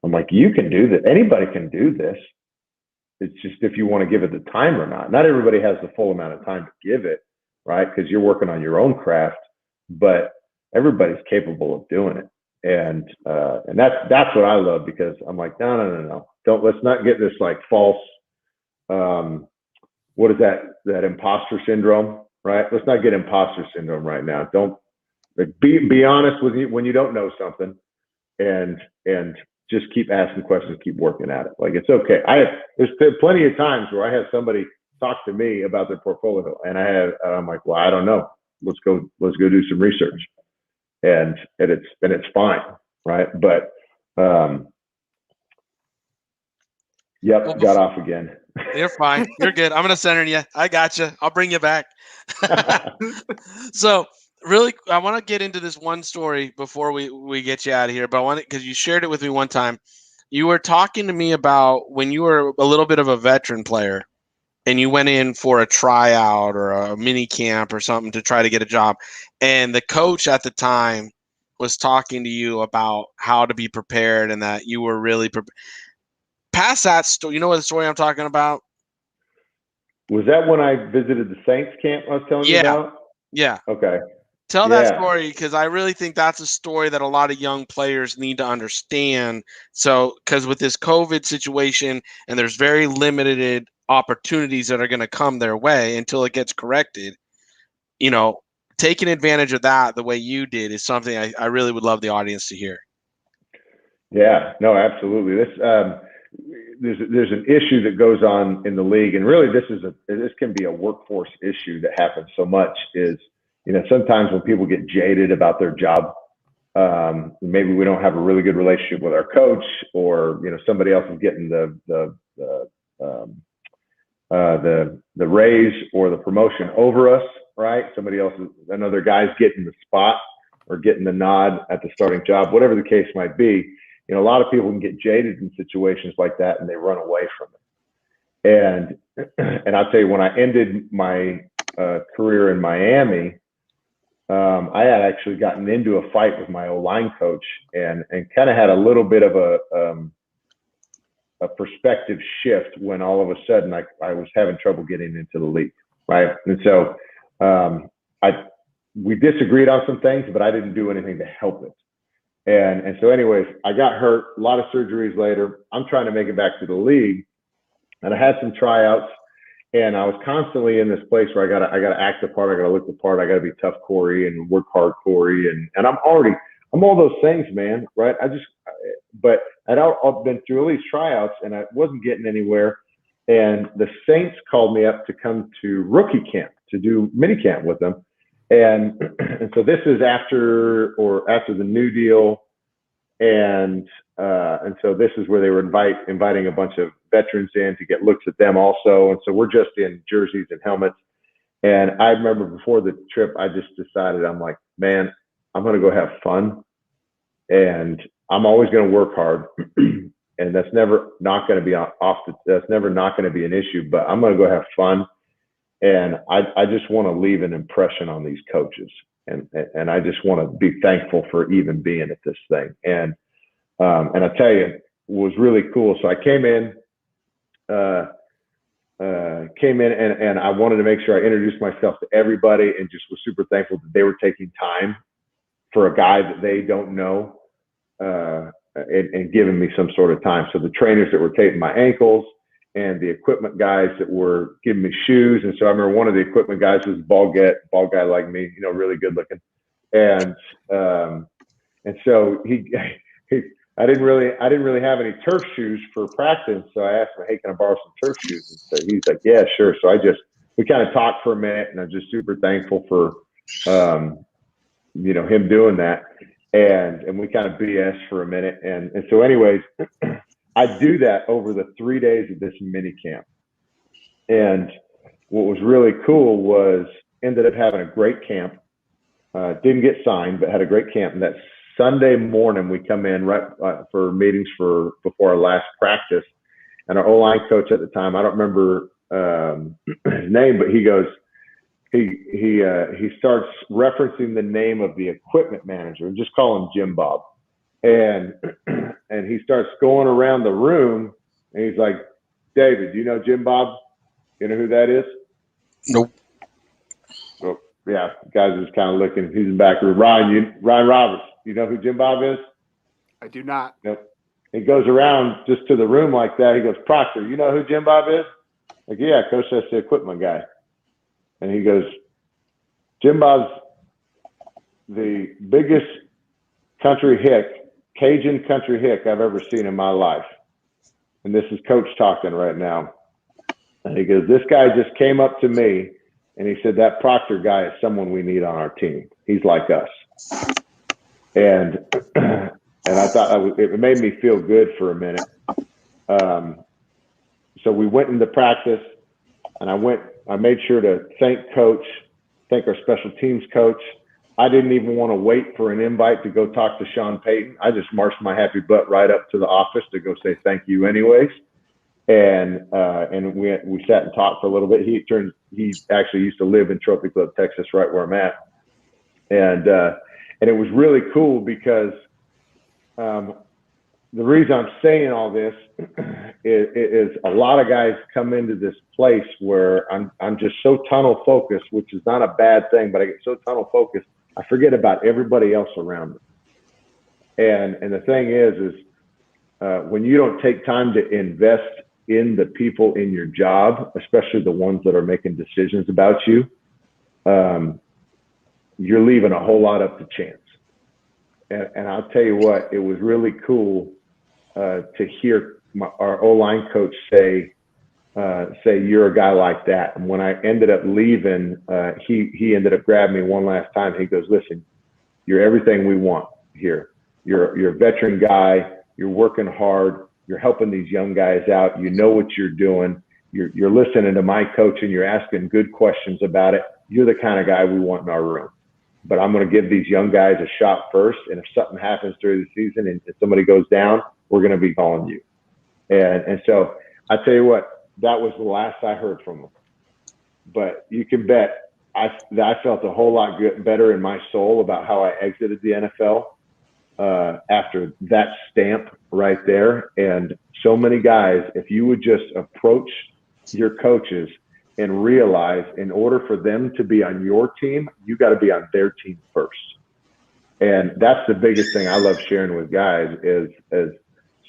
I'm like, you can do this. Anybody can do this. It's just if you want to give it the time or not. Not everybody has the full amount of time to give it, right? Because you're working on your own craft, but everybody's capable of doing it. And that's what I love, because I'm like, no. Let's not get this like false, what is that imposter syndrome, right? Let's not get imposter syndrome right now. Don't be honest with you when you don't know something, and just keep asking questions, keep working at it. Like, it's okay. There's plenty of times where I have somebody talk to me about their portfolio, and I'm like, well, I don't know. Let's go do some research, and it's fine, right? But got off again. You're fine. You're good. I'm gonna center you. I got you. I'll bring you back. So really, I want to get into this one story before we get you out of here. But because you shared it with me one time, you were talking to me about when you were a little bit of a veteran player, and you went in for a tryout or a mini camp or something to try to get a job, and the coach at the time was talking to you about how to be prepared and that you were really prepared. Past that story, you know what the story I'm talking about? Was that when I visited the Saints camp I was telling you about? Yeah. Okay. Tell that story, because I really think that's a story that a lot of young players need to understand. So, because with this COVID situation, and there's very limited opportunities that are going to come their way until it gets corrected, you know, taking advantage of that the way you did is something I really would love the audience to hear. Yeah, no, absolutely. This there's an issue that goes on in the league, and really this can be a workforce issue that happens so much. Is, you know, sometimes when people get jaded about their job, maybe we don't have a really good relationship with our coach, or, you know, somebody else is getting the raise or the promotion over us, right? Somebody else, another guy's getting the spot or getting the nod at the starting job, whatever the case might be. You know, a lot of people can get jaded in situations like that and they run away from it. And I'll tell you, when I ended my career in Miami, I had actually gotten into a fight with my O-line coach and kind of had a little bit of a perspective shift when all of a sudden I was having trouble getting into the league, right? And so we disagreed on some things, but I didn't do anything to help it. And so anyways, I got hurt, a lot of surgeries later. I'm trying to make it back to the league, and I had some tryouts, and I was constantly in this place where I gotta act the part, I gotta look the part, I gotta be tough Corey and work hard Corey, and I'm all those things, man, right? But I've been through all these tryouts and I wasn't getting anywhere. And the Saints called me up to come to rookie camp to do mini camp with them. And so this is after the new deal. And so this is where they were inviting a bunch of veterans in to get looks at them also. And so we're just in jerseys and helmets. And I remember before the trip, I just decided, I'm like, man, I'm going to go have fun. And I'm always going to work hard. And that's never not going to be that's never not going to be an issue, but I'm going to go have fun. And I just want to leave an impression on these coaches. And I just want to be thankful for even being at this thing. And I tell you, it was really cool. So I came in and I wanted to make sure I introduced myself to everybody and just was super thankful that they were taking time for a guy that they don't know, and giving me some sort of time. So the trainers that were taping my ankles and the equipment guys that were giving me shoes. And so I remember one of the equipment guys was a bald guy like me, you know, really good looking. And so I didn't really have any turf shoes for practice. So I asked him, hey, can I borrow some turf shoes? And so he's like, yeah, sure. So we kind of talked for a minute, and I'm just super thankful for, you know, him doing that. And we kind of BS for a minute. And so anyways, I do that over the 3 days of this mini camp. And what was really cool was ended up having a great camp. Didn't get signed, but had a great camp. And that Sunday morning, we come in right for meetings before our last practice. And our O-line coach at the time, I don't remember his name, but he goes, he starts referencing the name of the equipment manager and just call him Jim Bob. And he starts going around the room and he's like, David, do you know Jim Bob? You know who that is? Nope. So, yeah, guys are just kind of looking. He's in the back room. Ryan Roberts, you know who Jim Bob is? I do not. Nope. He goes around just to the room like that. He goes, Proctor, you know who Jim Bob is? Like, yeah, coach, that's the equipment guy. And he goes, Jim Bob's the biggest Cajun country hick I've ever seen in my life. And this is coach talking right now. And he goes, this guy just came up to me and he said, that Proctor guy is someone we need on our team. He's like us. And I thought it made me feel good for a minute. So we went into practice and I made sure to thank our special teams coach. I didn't even want to wait for an invite to go talk to Sean Payton. I just marched my happy butt right up to the office to go say thank you anyways. And we sat and talked for a little bit. He actually used to live in Trophy Club, Texas, right where I'm at. And it was really cool because the reason I'm saying all this is a lot of guys come into this place where I'm just so tunnel focused, which is not a bad thing, but I get so tunnel focused, I forget about everybody else around me. And the thing is when you don't take time to invest in the people in your job, especially the ones that are making decisions about you, you're leaving a whole lot up to chance. And I'll tell you what, it was really cool to hear our O-line coach say, you're a guy like that. And when I ended up leaving, he ended up grabbing me one last time. He goes, listen, you're everything we want here. You're a veteran guy. You're working hard. You're helping these young guys out. You know what you're doing. You're listening to my coach and you're asking good questions about it. You're the kind of guy we want in our room. But I'm going to give these young guys a shot first. And if something happens during the season and if somebody goes down, we're going to be calling you. And so I tell you what, that was the last I heard from them. But you can bet I felt a whole lot better in my soul about how I exited the NFL after that stamp right there. And so many guys, if you would just approach your coaches and realize in order for them to be on your team, you got to be on their team first. And that's the biggest thing I love sharing with guys is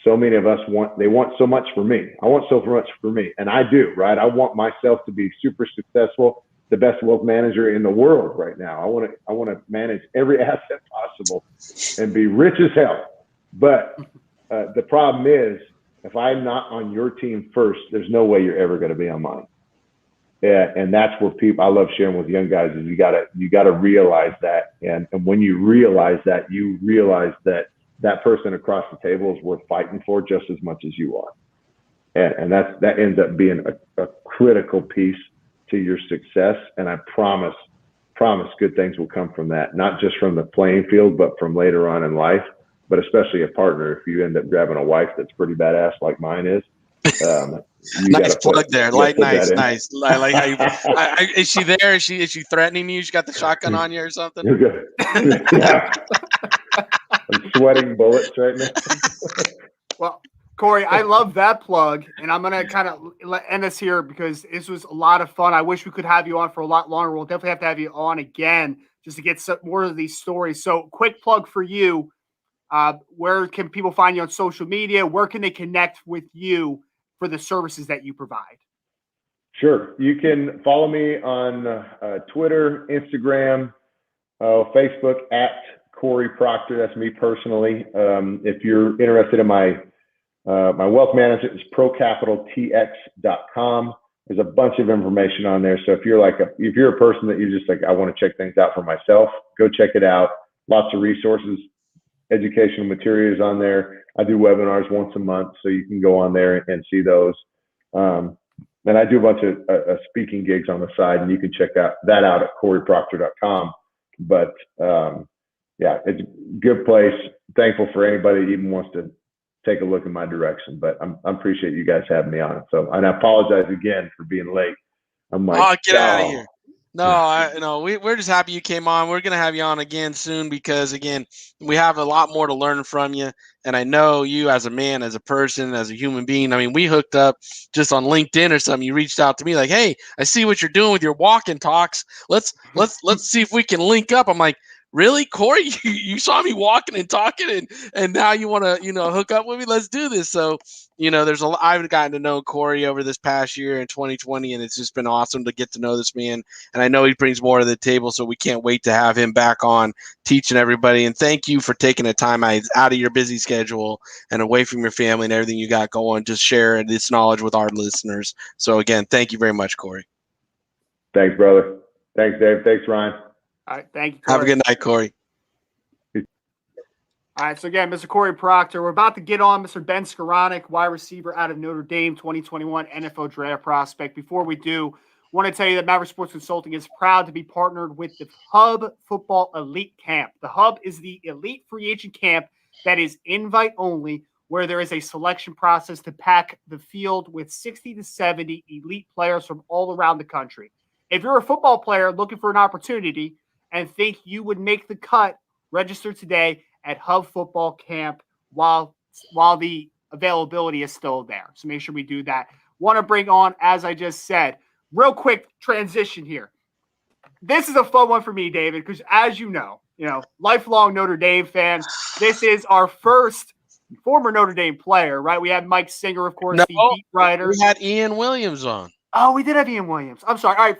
so many of us want so much for me. I want so much for me. And I do, right? I want myself to be super successful, the best wealth manager in the world right now. I want to manage every asset possible and be rich as hell. But the problem is if I'm not on your team first, there's no way you're ever going to be on mine. Yeah, and that's where I love sharing with young guys is you gotta realize that, and when you realize that person across the table is worth fighting for just as much as you are, and that ends up being a critical piece to your success. And I promise good things will come from that, not just from the playing field, but from later on in life. But especially a partner, if you end up grabbing a wife that's pretty badass like mine is. Nice plug there. Nice. I like how you, is she there? Is she threatening you? She got the shotgun on you or something? Yeah. I'm sweating bullets right now. Well, Corey, I love that plug, and I'm gonna kind of end this here because this was a lot of fun. I wish we could have you on for a lot longer. We'll definitely have to have you on again just to get some more of these stories. So, quick plug for you. Where can people find you on social media? Where can they connect with you for the services that you provide? Sure. You can follow me on Twitter, Instagram, Facebook at Corey Proctor. That's me personally. If you're interested in my wealth management, it's procapitaltx.com. There's a bunch of information on there. So if you're a person that you're just like, I want to check things out for myself, go check it out. Lots of resources, educational materials on there. I do webinars once a month, so you can go on there and see those. And I do a bunch of speaking gigs on the side, and you can check that out at CoreyProctor.com. But yeah, it's a good place. Thankful for anybody that even wants to take a look in my direction. But I appreciate you guys having me on. So, and I apologize again for being late. I'm like, get out of here. No, we're just happy you came on. We're going to have you on again soon because, again, we have a lot more to learn from you. And I know you as a man, as a person, as a human being. I mean, we hooked up just on LinkedIn or something. You reached out to me like, hey, I see what you're doing with your walk and talks. Let's see if we can link up. I'm like, really, Corey? You saw me walking and talking, and now you want to, hook up with me? Let's do this. So, I've gotten to know Corey over this past year in 2020, and it's just been awesome to get to know this man. And I know he brings more to the table, so we can't wait to have him back on teaching everybody. And thank you for taking the time out of your busy schedule and away from your family and everything you got going, just share this knowledge with our listeners. So again, thank you very much, Corey. Thanks, brother. Thanks, Dave. Thanks, Ryan. All right, thank you, Corey. Have a good night, Corey. All right, so again, Mr. Corey Proctor, we're about to get on Mr. Ben Skowronek, wide receiver out of Notre Dame, 2021 NFL Draft prospect. Before we do, I want to tell you that Maverick Sports Consulting is proud to be partnered with the Hub Football Elite Camp. The Hub is the elite free agent camp that is invite only, where there is a selection process to pack the field with 60 to 70 elite players from all around the country. If you're a football player looking for an opportunity and think you would make the cut Register today at Hub Football Camp while the availability is still there. So make sure we do that. Want to bring on, as I just said, real quick transition here. This is a fun one for me, David, because as you know, lifelong Notre Dame fan. This is our first former Notre Dame player, right? We had Mike Singer, of course, the beat writer. We had Ian Williams on. Oh, we did have Ian Williams. I'm sorry. All right,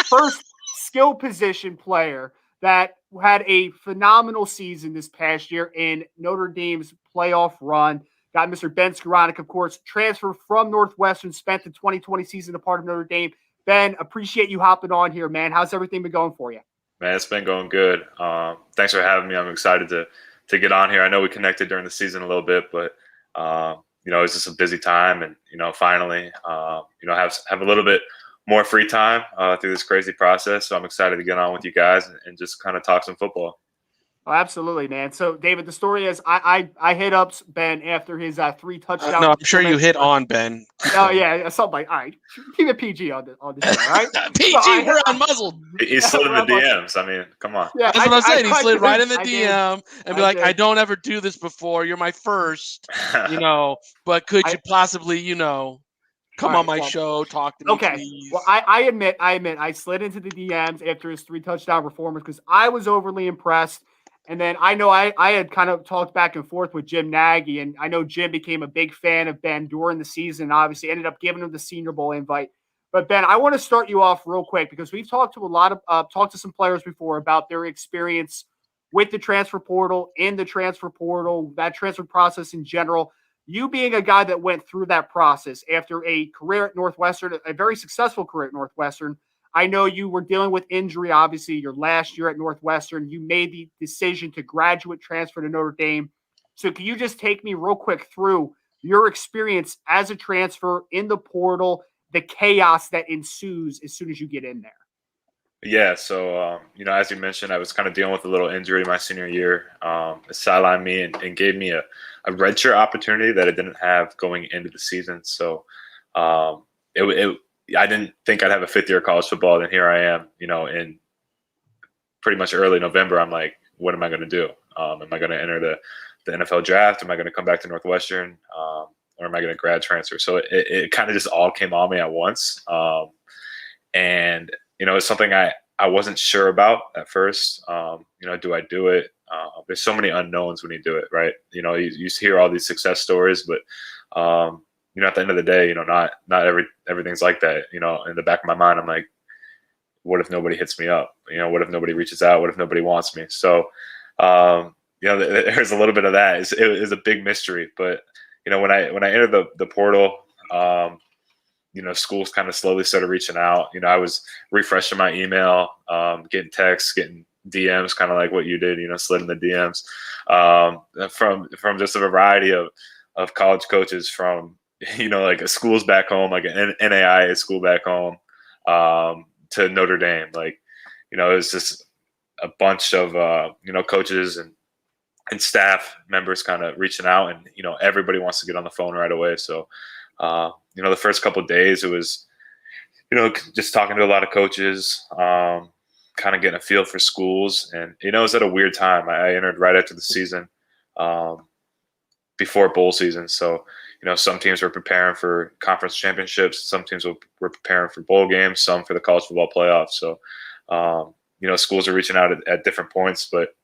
first skill position player that had a phenomenal season this past year in Notre Dame's playoff run. Got Mr. Ben Skowronek, of course, transferred from Northwestern, spent the 2020 season a part of Notre Dame. Ben, appreciate you hopping on here, man. How's everything been going for you? Man, it's been going good. Thanks for having me. I'm excited to get on here. I know we connected during the season a little bit, but it's just a busy time, and finally, have a little bit more free time through this crazy process. So I'm excited to get on with you guys and just kind of talk some football. Oh, absolutely, man. So, David, the story is I hit up Ben after his 3 touchdowns. No, I'm sure you hit on Ben. Oh, yeah, something like, all right, keep it PG on this show, right? PG, we're unmuzzled. He slid in the DMs. I mean, come on. Yeah, that's what I'm saying. He slid right in the DM and be like, I don't ever do this before. You're my first, but could you possibly, come on my show, talk to me, please. Well, I admit, I slid into the DMs after his 3 touchdown performance because I was overly impressed. And then I know I had kind of talked back and forth with Jim Nagy, and I know Jim became a big fan of Ben during the season, obviously ended up giving him the Senior Bowl invite. But Ben, I want to start you off real quick because we've talked to some players before about their experience with the transfer portal, in the transfer portal, that transfer process in general. You being a guy that went through that process after a career at Northwestern, a very successful career at Northwestern. I know you were dealing with injury, obviously, your last year at Northwestern. You made the decision to graduate transfer to Notre Dame. So can you just take me real quick through your experience as a transfer in the portal, the chaos that ensues as soon as you get in there? Yeah, so, as you mentioned, I was kind of dealing with a little injury my senior year. It sidelined me and gave me a redshirt opportunity that I didn't have going into the season. So I didn't think I'd have a 5th year of college football. And here I am, in pretty much early November. I'm like, what am I going to do? Am I going to enter the NFL draft? Am I going to come back to Northwestern? Or am I going to grad transfer? So it kind of just all came on me at once. And it's something I wasn't sure about at first. Do I do it? There's so many unknowns when you do it, right? You hear all these success stories, but at the end of the day, not everything's like that. In the back of my mind, I'm like, what if nobody hits me up? What if nobody reaches out? What if nobody wants me? So, there's a little bit of that. It is a big mystery. But when I entered the portal, schools kind of slowly started reaching out. I was refreshing my email, getting texts, getting DMs, kind of like what you did. Slid in the DMs from just a variety of college coaches from. Like a schools back home, like an NAIA school back home, to Notre Dame. Like, it was just a bunch of, coaches and staff members kind of reaching out, and, everybody wants to get on the phone right away. So, the first couple of days it was, just talking to a lot of coaches, kind of getting a feel for schools. And, it was at a weird time. I entered right after the season, before bowl season. So, some teams were preparing for conference championships. Some teams were preparing for bowl games, some for the college football playoffs. So, schools are reaching out at different points, but,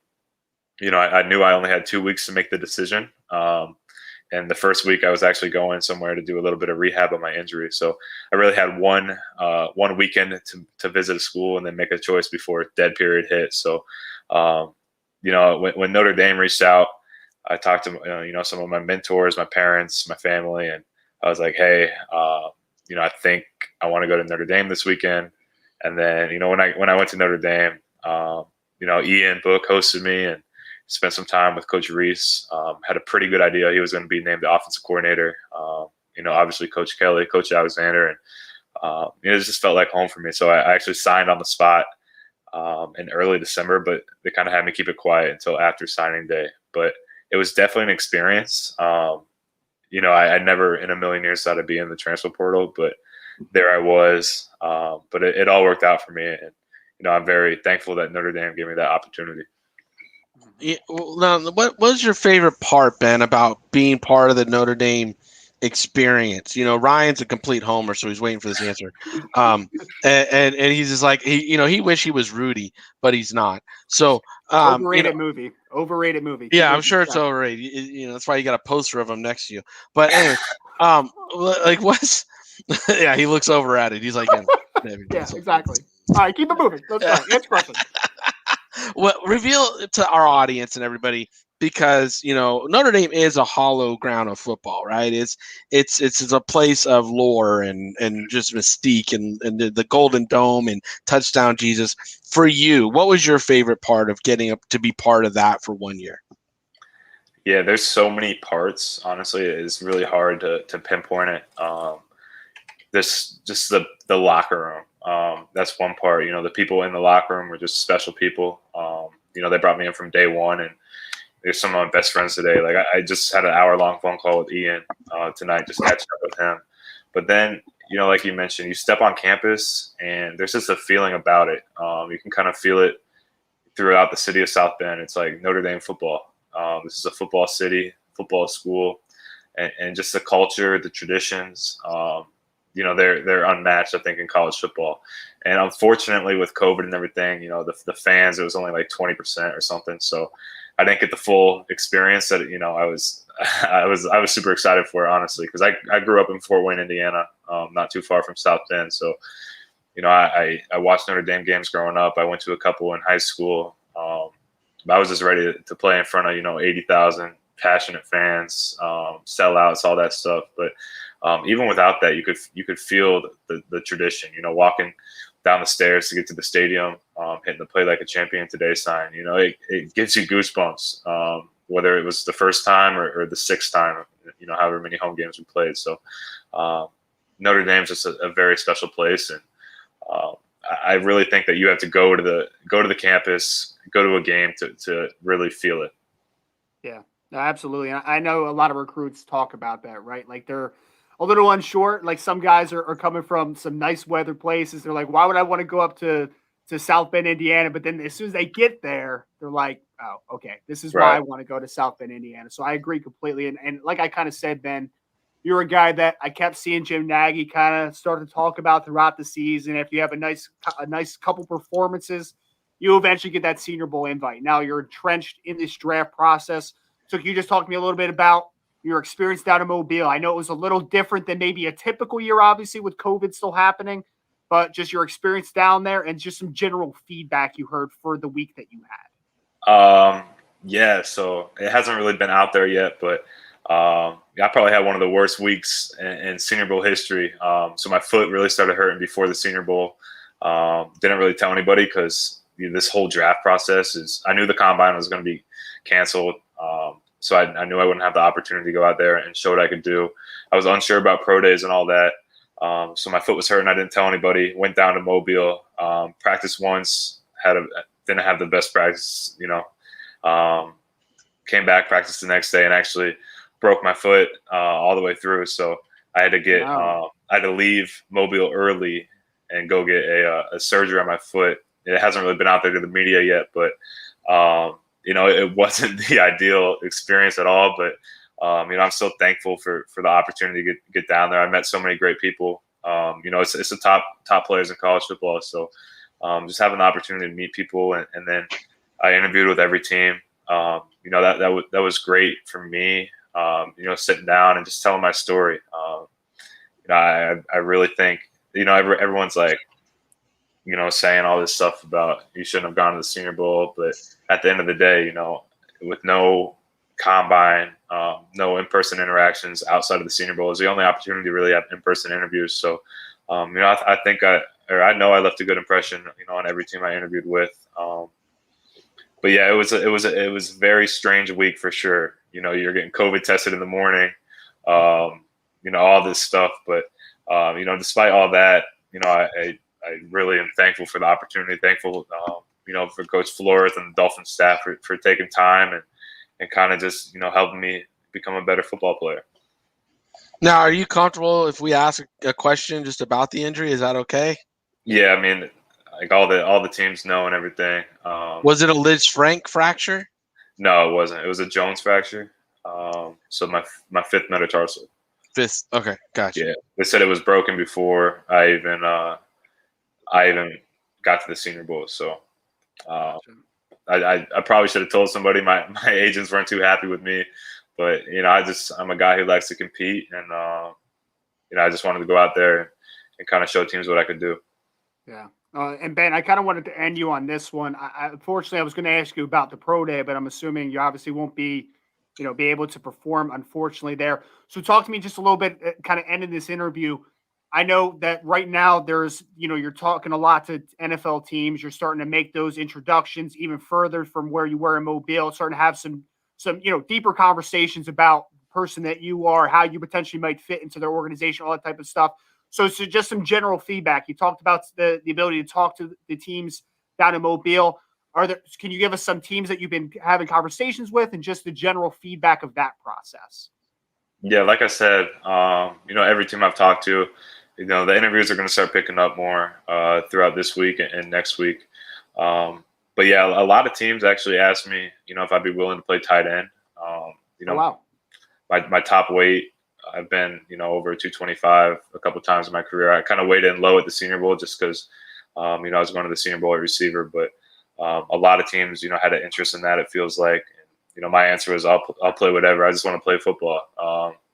I knew I only had 2 weeks to make the decision. And the first week I was actually going somewhere to do a little bit of rehab on my injury. So I really had one weekend to visit a school and then make a choice before dead period hit. So, when Notre Dame reached out, I talked to, some of my mentors, my parents, my family, and I was like, hey, I think I want to go to Notre Dame this weekend. And then, when I went to Notre Dame, Ian Book hosted me and spent some time with Coach Reese. Had a pretty good idea he was going to be named the offensive coordinator. Obviously Coach Kelly, Coach Alexander, and it just felt like home for me. So I actually signed on the spot in early December, but they kind of had me keep it quiet until after signing day. But it was definitely an experience. I never in a million years thought I'd be in the transfer portal, but there I was. But it all worked out for me. And, I'm very thankful that Notre Dame gave me that opportunity. Yeah, well, now, what was your favorite part, Ben, about being part of the Notre Dame experience? Ryan's a complete homer, so he's waiting for this answer. And he's just like he wish he was Rudy, but he's not. So overrated movie. Yeah, I'm sure it's overrated. That's why you got a poster of him next to you. But anyway, like what's yeah, he looks over at it. He's like, yeah, exactly. All right, keep it moving. Let's go. Next question. Well, reveal to our audience and everybody, because Notre Dame is a hollow ground of football, right? It's a place of lore and just mystique and the Golden Dome and Touchdown Jesus. For you, what was your favorite part of getting up to be part of that for 1 year? Yeah, there's so many parts. Honestly, it's really hard to pinpoint it. Just the locker room. That's one part. The people in the locker room were just special people. They brought me in from day one, and they're some of my best friends today. Like I just had an hour-long phone call with Ian tonight, just catching up with him. But then, like you mentioned, you step on campus, and there's just a feeling about it. You can kind of feel it throughout the city of South Bend. It's like Notre Dame football. This is a football city, football school, and just the culture, the traditions. They're unmatched, I think, in college football. And unfortunately, with COVID and everything, the fans, it was only like 20% or something. So I didn't get the full experience that I was super excited for, honestly, because I grew up in Fort Wayne, Indiana, not too far from South Bend. So I watched Notre Dame games growing up. I went to a couple in high school. I was just ready to play in front of 80,000 passionate fans, sellouts, all that stuff. But even without that, you could feel the tradition. Walking down the stairs to get to the stadium, hitting the "Play Like a Champion Today" sign. It gives you goosebumps. Whether it was the first time or the sixth time, however many home games we played. So Notre Dame's just a very special place, and I really think that you have to go to the campus, go to a game to really feel it. Yeah, no, absolutely. I know a lot of recruits talk about that, right? Like they're a little unsure. Like some guys are coming from some nice weather places. They're like, why would I want to go up to South Bend, Indiana? But then as soon as they get there, they're like, oh, okay, this is why I want to go to South Bend, Indiana. So I agree completely. And like I kind of said, Ben, you're a guy that I kept seeing Jim Nagy kind of start to talk about throughout the season. If you have a nice couple performances, you eventually get that Senior Bowl invite. Now you're entrenched in this draft process. So can you just talk to me a little bit about your experience down in Mobile? I know it was a little different than maybe a typical year, obviously, with COVID still happening, but just your experience down there and just some general feedback you heard for the week that you had. Yeah, so it hasn't really been out there yet, but I probably had one of the worst weeks in Senior Bowl history. So my foot really started hurting before the Senior Bowl. Didn't really tell anybody because this whole draft process I knew the combine was going to be canceled. So I knew I wouldn't have the opportunity to go out there and show what I could do. I was unsure about pro days and all that. So my foot was hurting. I didn't tell anybody. Went down to Mobile, practiced once, didn't have the best practice, came back, practiced the next day, and actually broke my foot all the way through. So I had to I had to leave Mobile early and go get a surgery on my foot. It hasn't really been out there to the media yet, but it wasn't the ideal experience at all. But I'm still thankful for the opportunity to get down there. I met so many great people. It's the top players in college football. So just having the opportunity to meet people, and then I interviewed with every team. That was great for me. Sitting down and just telling my story. I really think everyone's like, saying all this stuff about you shouldn't have gone to the Senior Bowl, but at the end of the day, with no combine, no in-person interactions outside of the Senior Bowl, is the only opportunity to really have in-person interviews. So, I think I know I left a good impression, on every team I interviewed with. But yeah, it was a very strange week for sure. You're getting COVID tested in the morning, all this stuff. But despite all that, I really am thankful for the opportunity. Thankful, for Coach Flores and the Dolphin staff for taking time and kind of just helping me become a better football player. Now, are you comfortable if we ask a question just about the injury? Is that okay? Yeah, I mean, like all the teams know and everything. Was it a Liz Frank fracture? No, it wasn't. It was a Jones fracture. So my fifth metatarsal. Fifth. Okay, gotcha. Yeah, they said it was broken before I even got to the Senior Bowl. So I probably should have told somebody. My agents weren't too happy with me, but I'm a guy who likes to compete, and I just wanted to go out there and kind of show teams what I could do. Yeah. And Ben, I kind of wanted to end you on this one. Unfortunately, I was going to ask you about the pro day, but I'm assuming you obviously won't be able to perform, unfortunately, there. So talk to me just a little bit, kind of ending this interview. I know that right now there's, you're talking a lot to NFL teams. You're starting to make those introductions even further from where you were in Mobile, starting to have some deeper conversations about the person that you are, how you potentially might fit into their organization, all that type of stuff. So just some general feedback. You talked about the ability to talk to the teams down in Mobile. Can you give us some teams that you've been having conversations with and just the general feedback of that process? Yeah, like I said, every team I've talked to, the interviews are going to start picking up more throughout this week and next week. But yeah, a lot of teams actually asked me, if I'd be willing to play tight end. Wow. My top weight, I've been, over 225 a couple of times in my career. I kind of weighed in low at the Senior Bowl just because, I was going to the Senior Bowl at receiver. But a lot of teams, had an interest in that, it feels like. And, my answer was I'll play whatever. I just want to play football.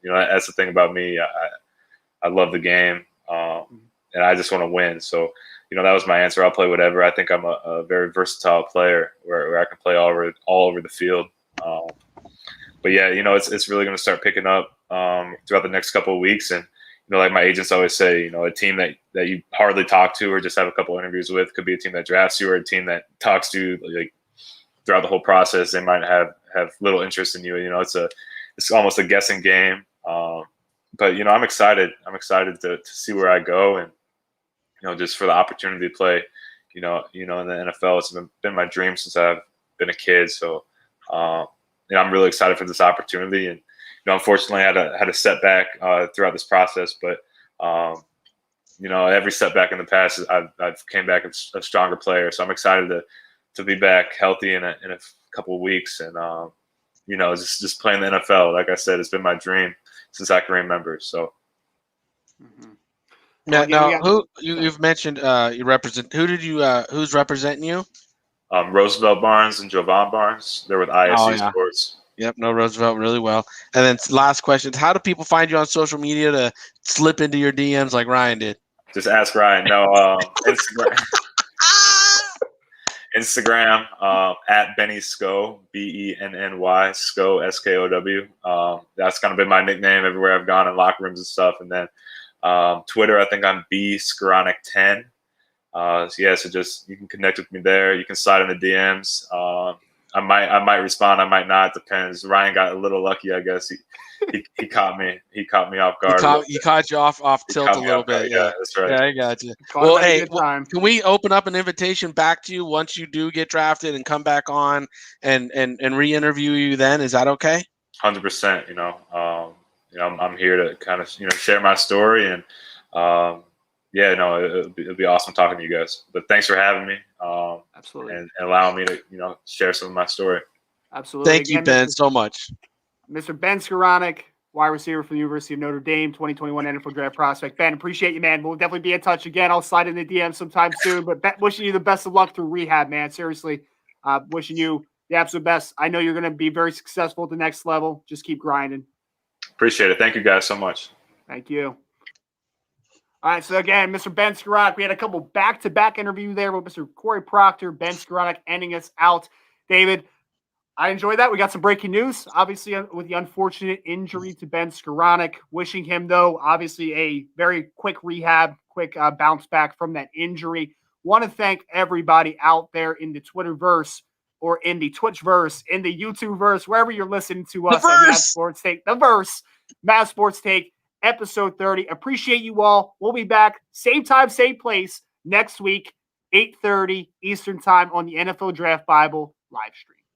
That's the thing about me. I love the game, and I just want to win. So, that was my answer. I'll play whatever. I think I'm a very versatile player where I can play all over the field. But yeah, it's really going to start picking up throughout the next couple of weeks. And, like my agents always say, a team that you hardly talk to or just have a couple of interviews with could be a team that drafts you or a team that talks to you like throughout the whole process. They might have little interest in you. It's almost a guessing game. But, I'm excited. I'm excited to see where I go and, just for the opportunity to play, in the NFL. It's been my dream since I've been a kid. So, I'm really excited for this opportunity. And, unfortunately, I had a setback throughout this process. But, every setback in the past, I've came back a stronger player. So I'm excited to be back healthy in a couple of weeks. And, just playing the NFL. Like I said, it's been my dream since I can remember. So. Mm-hmm. Now, who you've mentioned you represent? Who's representing you? Roosevelt Barnes and Jovan Barnes. They're with ISC Sports. Yep, know Roosevelt really well. And then last question: how do people find you on social media to slip into your DMs like Ryan did? Just ask Ryan. No, Instagram at Benny Skow, BENNY Skow SKOW. That's kind of been my nickname everywhere I've gone in locker rooms and stuff. And then Twitter, I think I'm bskoronek10. So just you can connect with me there. You can slide in the DMs. I might respond. I might not. Depends. Ryan got a little lucky, I guess. He caught me. He caught me off guard. He caught you off tilt a little bit. Yeah, that's right. Yeah, I got you. Well, hey, can we open up an invitation back to you once you do get drafted and come back on and re-interview you? Then is that okay? 100%. I'm here to kind of share my story and it'll be awesome talking to you guys. But thanks for having me. Absolutely. And allowing me to share some of my story. Absolutely. Thank you, Ben, so much. Mr. Ben Skowronek, wide receiver from the University of Notre Dame, 2021 NFL Draft prospect. Ben, appreciate you, man. We'll definitely be in touch again. I'll slide in the DM sometime soon. But wishing you the best of luck through rehab, man. Seriously, wishing you the absolute best. I know you're going to be very successful at the next level. Just keep grinding. Appreciate it. Thank you guys so much. Thank you. All right, so again, Mr. Ben Skowronek, we had a couple back-to-back interviews there with Mr. Corey Proctor, Ben Skowronek ending us out. David, I enjoyed that. We got some breaking news, obviously, with the unfortunate injury to Ben Skowronek. Wishing him, though, obviously a very quick rehab, quick bounce back from that injury. Want to thank everybody out there in the Twitterverse or in the Twitchverse, in the YouTubeverse, wherever you're listening to us at Mad Sports Take. The Verse, Mad Sports Take, episode 30. Appreciate you all. We'll be back same time, same place next week, 8:30 Eastern time on the NFL Draft Bible live stream.